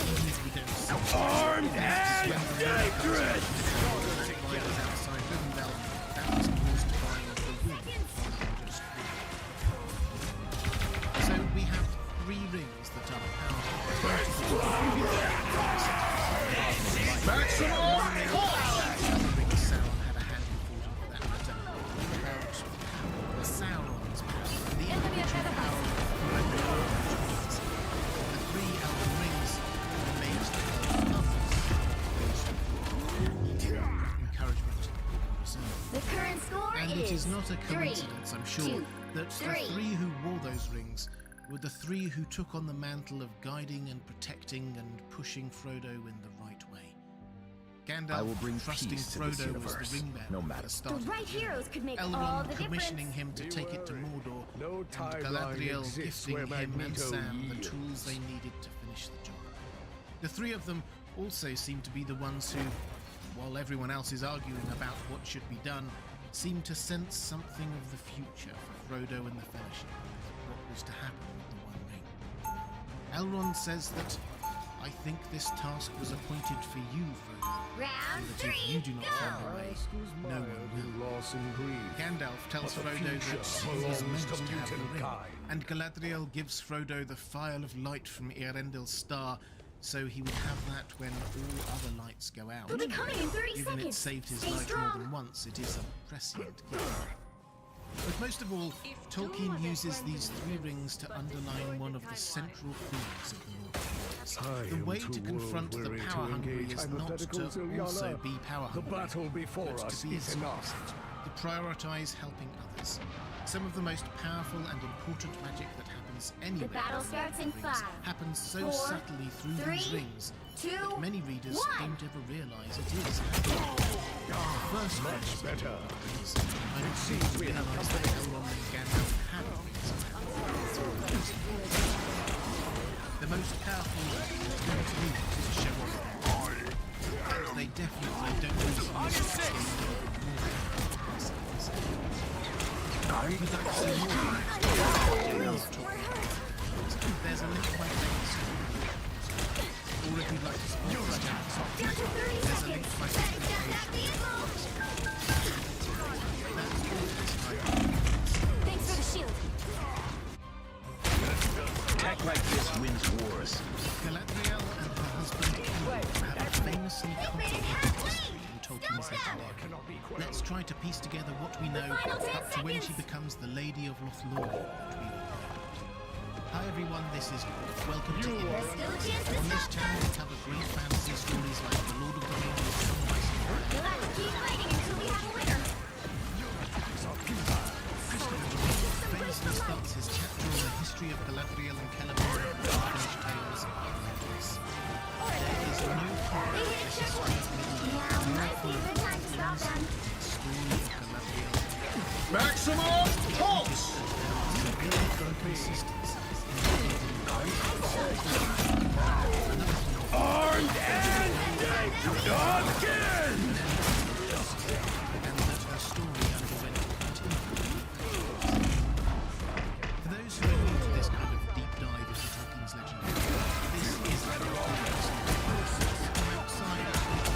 even if we don't see it. Armed and dangerous! Riders outside Rivendell, that was caused by the wind rather than just wind. So we have three rings that are powerful. Maximum ring Sauron had a hand in forging for that matter. About the Sauron's power and the individual power of the three elven rings were made to help others. Encouragement and reserve. The current score And is it is not a 3, coincidence, I'm sure, 2, that 3. the three who wore those rings were the three who took on the mantle of guiding and protecting and pushing Frodo in the right way. Gandalf I will bring trusting peace to this Frodo was universe, the ring bearer no at matter. the start The of right the journey. heroes could make all Elrond the commissioning difference. him to take it to Mordor, No and timeline Galadriel exists gifting where him and Magneto Sam the yields. tools they needed to finish the job. The three of them also seem to be the ones who, while everyone else is arguing about what should be done, seem to sense something of the future for Frodo and the Fellowship, what was to happen with the One Ring. Elrond says that I think this task was appointed for you, Frodo. Round That if you 3, do not go! find a way, no one will. loss and grief. Gandalf tells But the Frodo that future he is belongs meant to to have the mutant ring, kind. and Galadriel gives Frodo the phial of light from Earendil's star, so he would have that when all other lights go out. We'll be coming in 30 Given seconds. it saved his Stay life more strong. than once, it is a prescient gift. But most of all, Tolkien uses these 3 rings to underline one of the central themes of the Lord. The way to confront the power-hungry is not to also be The power-hungry, battle before but us to be is enough. to prioritize helping others. Some of the most powerful and important magic that happens anywhere The battle starts in 5, happens so 4, subtly through 3, these rings 2, that many readers 1. don't ever realize it is happening. The first Much better. is I don't seem to realize that Elrond and Gandalf had rings around. The most powerful don't need to show off their power. They definitely don't need to use it to gain there's a link to my playlist. Or if you'd like to support this channel, Down to 30 there's a link seconds. to my Set Facebook down page. that vehicle. That's all this time. Thanks for the shield. Tech like this wins wars. Galadriel and her husband Elrond have a famously complicated history in Tolkien's legendary. Let's try to piece together what we know final 10 up to when she seconds. becomes the Lady of Lothlorien that we all know. Hi everyone, this is Wolf. Welcome to There's India. still a chance to On this stop channel them. we cover great fantasy stories like The Lord of the Rings, Song of Ice and Fire. You'll have to keep fighting until we have a winner. Famously starts his chapter on the history of Galadriel and Celeborn in the Unfinished Tales of Atlantis. There is no They hit a checkpoint. Now might be a good time to stop them. story of Galadriel Maximum pulse! consistency. Armed and again! And that her story underwent continual. For those who are new to this kind of deep dive into Tolkien's legend, this is the outside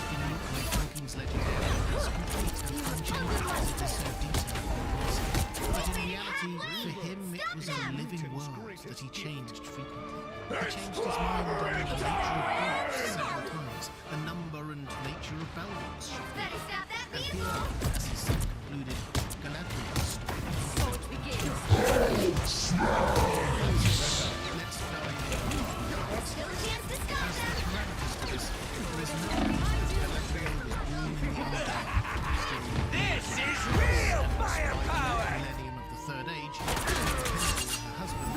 looking at Tolkien's legend is complete and unchanged as it is so detailed. But in reality, for him, it was a living world that he changed frequently. He changed his mind on the nature of gods several times, the number and nature of Balrog's shifted. Better stop that And vehicle. here, as his son concluded, Galadriel's story. Assault begins. Let's dive in. There's still a chance to stop As the them. parameters to this, there is no doubt that Galadriel was born in the Underdark. This is real firepower! Millennium of the Third Age, her husband,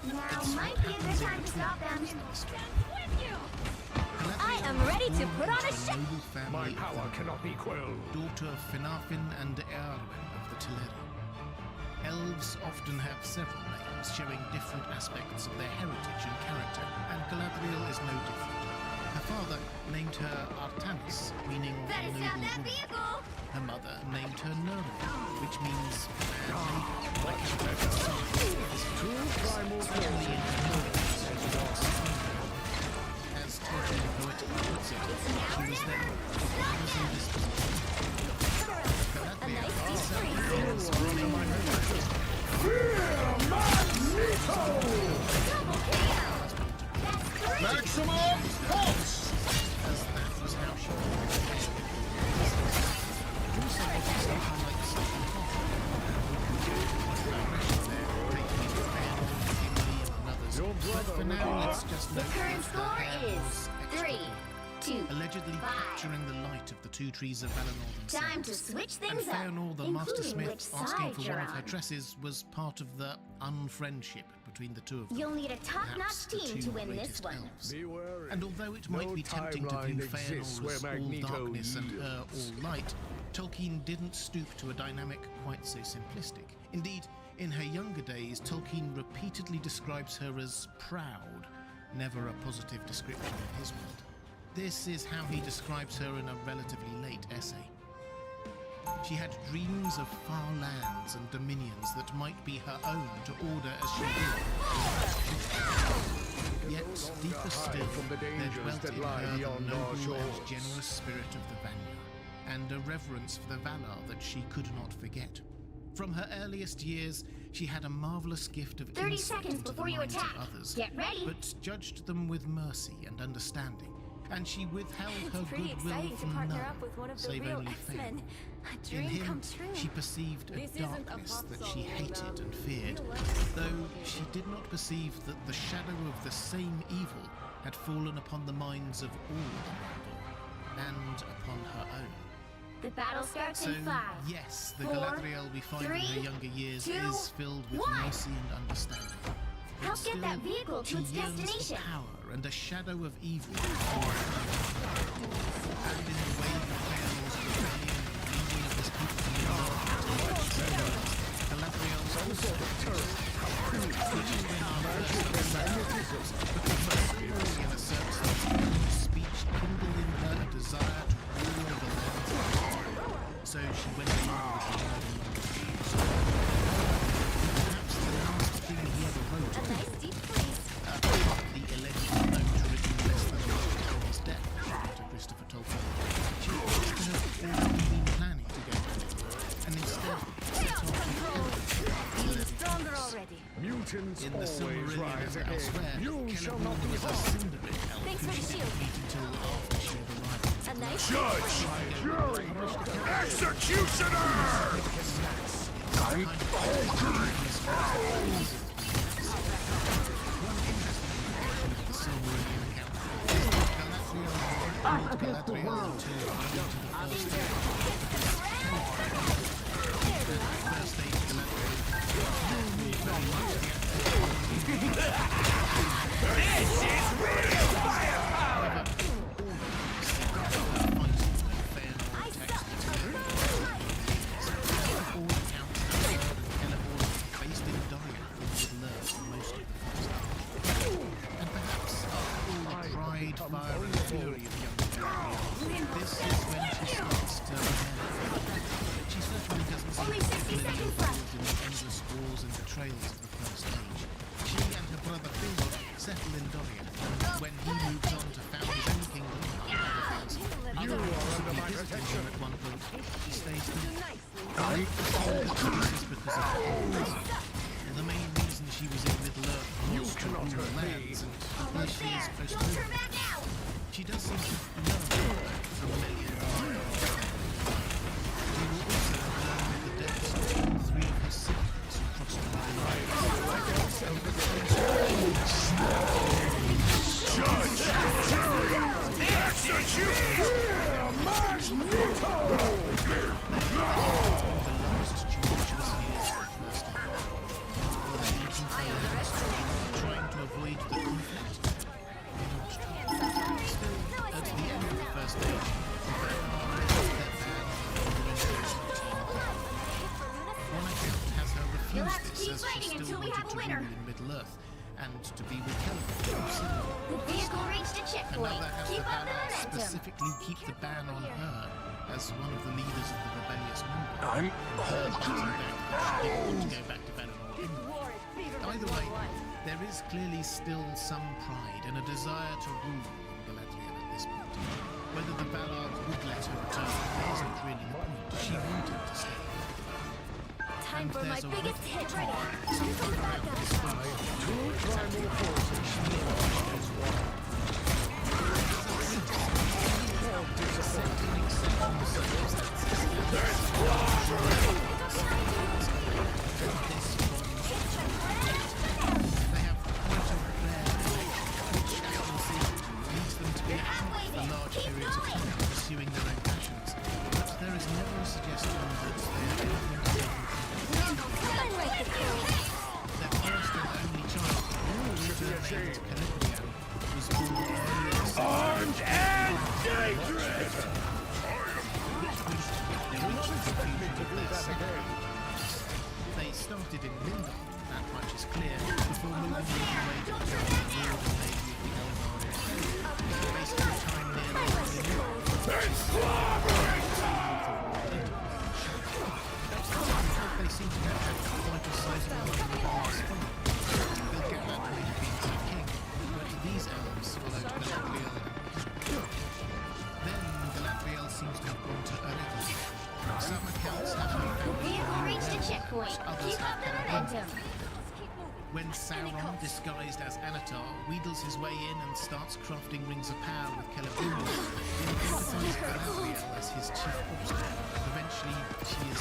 Now might be a good time to stop them. I am ready to put on a show. My power cannot be quelled. Daughter of Finarfin and Eowyn of the Teleri. Elves often have several names showing different aspects of their heritage and character, and Galadriel is no different. Her father named her Artanis, meaning Better noble stop that woman. vehicle. Her mother named her Nurgle, which means bad lady, like her father's son. True primal Certainly in her knowledge, as Tolkien poetically puts it, she was then was in this position. Galadriel herself is Maximum pulse! as that was how she also obviously unlike Southern Your But brother for now, let's just The note current that score her hair is was 3, 2, allegedly 5. capturing the light of the two trees of Valinor themselves. Time to switch And things up, Feanor, the including Mastersmith, which asking side for you're one of her on. tresses was part of the unfriendship between the two of them. You'll need a Perhaps top-notch the team two to win this greatest one. elves. Be wary. And although it might No be tempting to timeline view exists Feanor where as all Magneto darkness and her yields. all light, Tolkien didn't stoop to a dynamic quite so simplistic. Indeed, in her younger days, Tolkien repeatedly describes her as proud, never a positive description in his world. This is how he describes her in a relatively late essay. She had dreams of far lands and dominions that might be her own to order as she Yet, deeper still, from the there dangers dwelt that in lie her the beyond our noble and shores. generous spirit of the Vanya, and a reverence for the valor that she could not forget. From her earliest years, she had a marvelous gift of 30 insight seconds into the before you minds attack. of others, Get ready. but judged them with mercy and understanding, and she withheld her It's pretty goodwill exciting to from partner none, up with one of the save real only X-Men. Faye. A In dream him, come true. she perceived a This isn't a darkness pop that song, she you hated know. and feared, though she did not perceive that the shadow of the same evil had fallen upon the minds of all the Mordor, and upon her own. The battle starts So, in 5. yes, the 4, Galadriel we find in her 3, younger years 2, is filled with 1. mercy and understanding. But Help get that still, vehicle to she its yearns destination. for power and a shadow of evil before her. And in the way of Feanor's rebellion and leading of his people to the north, Galadriel also teaching them our first magnificence, and asserts that her speech kindled in her a desire to rule over lands. So she went along with the perhaps the last thing he ever wrote, A nice deep freeze. the alleged note written less than a month before his death to Christopher Tolkien. She appears to have already been planning to go to Middle-earth, and instead set off to Feeling stronger already. Mutants in the always Silmarillion rise as again. elsewhere. You shall not Celeborn was a depart. Cinderbit elf Thanks who for the she shield. didn't meet until after she had arrived. A nice Judge! Fury! Executioner! This is real firepower! I suck. Based in Dorian, with Lurk for most of the first half. And perhaps after all the pride, fire, and fury of young Galadriel, this is when she starts to remember. She certainly doesn't seem Only 60 particularly seconds involved in the endless wars and betrayals of the First Age. She and her brother Finrod settle in Dorian, and when he moves on to found his own kingdom, You are under my protection. at one point, she stays with Nicely. this is because of her own. And the main reason she was in Middle-earth You was to cannot rule hurt me. lands, and here Almost she is there. supposed Don't to turn back now. She does seem to know from Melia. We will also learn of the deaths of all 3 of her siblings who crossed the line. Execute! The last tumultuous years of the First Age. Trying to avoid the conflict. Still, at the end of the First Age, one account has her You'll refuse have to this keep as she fighting still until we wanted have a to winner. rule in Middle-earth and to be with Celeborn. The vehicle reached a checkpoint. Another has Keep the up the Valar momentum. specifically keep the ban on her as one of the leaders of the rebellious movement. I'm Her fighting back that she didn't want to go back to Valinor anyway. War is bigger than Either your way, life. there is clearly still some pride and a desire to rule in Galadriel at this point. Whether the Valar would let her return isn't really the point. She wanted to stay. Time And for my there's a biggest rocky hit. top Ready. some fire at this point. Two primal forces as one. Accepting exceptional circumstances. They have quite a rare which, as you'll see, leads them to be active for large periods of time pursuing their own passions. But there is never a suggestion that they are anything other than I'm right the code. their first and only child, surnamed Celebrian, was born earlier this year. Armed and dangerous! They started in Lindon, that much is clear, before moving all the way to the Lord and Lady of the Eldar. Based on time near they seem to have had quite a sizable number of armies following. Gil-galad may have been king, but elves followed Galadriel. Then Galadriel seems to have gone to Eregion. Some accounts have her family Vehicle reached a checkpoint. others Keep up the have momentum. When Sauron, disguised as Anatar, wheedles his way in and starts crafting rings of power with Celebrimbor, he identifies Galadriel as his chief obstacle. Eventually, she is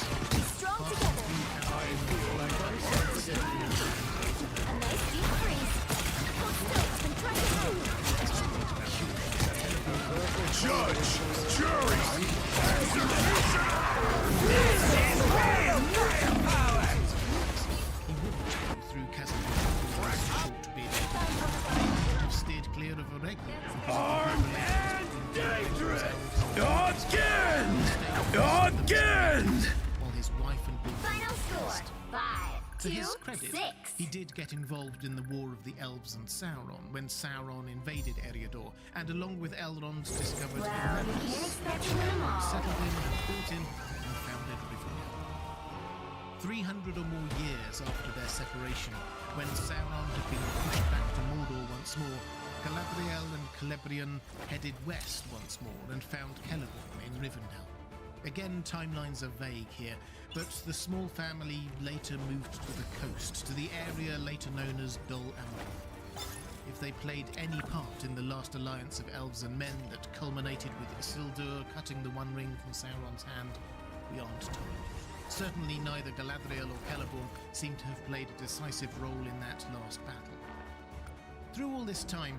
Strong part together. of the A nice deep freeze. Hold still and try to move. Judge, jury, He wouldn't go through Casimir to be have steered clear of Eregion. armed and dangerous. Again! Again! While his wife and daughter Final score. 5, To 2, his credit, 6. he did get involved in the War of the Elves and Sauron when Sauron invaded Eriador, and along with Elrond discovered Well, Elrond, you can't expect to win them all. settled in, built in, and founded Rivendell. 300 or more years after their separation, when Sauron had been pushed back to Mordor once more, Galadriel and Celebrian headed west once more and found Celeborn in Rivendell. Again, timelines are vague here, but the small family later moved to the coast, to the area later known as Dol Amroth. If they played any part in the last alliance of elves and men that culminated with Isildur cutting the One Ring from Sauron's hand, we aren't told. Certainly neither Galadriel or Celeborn seem to have played a decisive role in that last battle. Through all this time,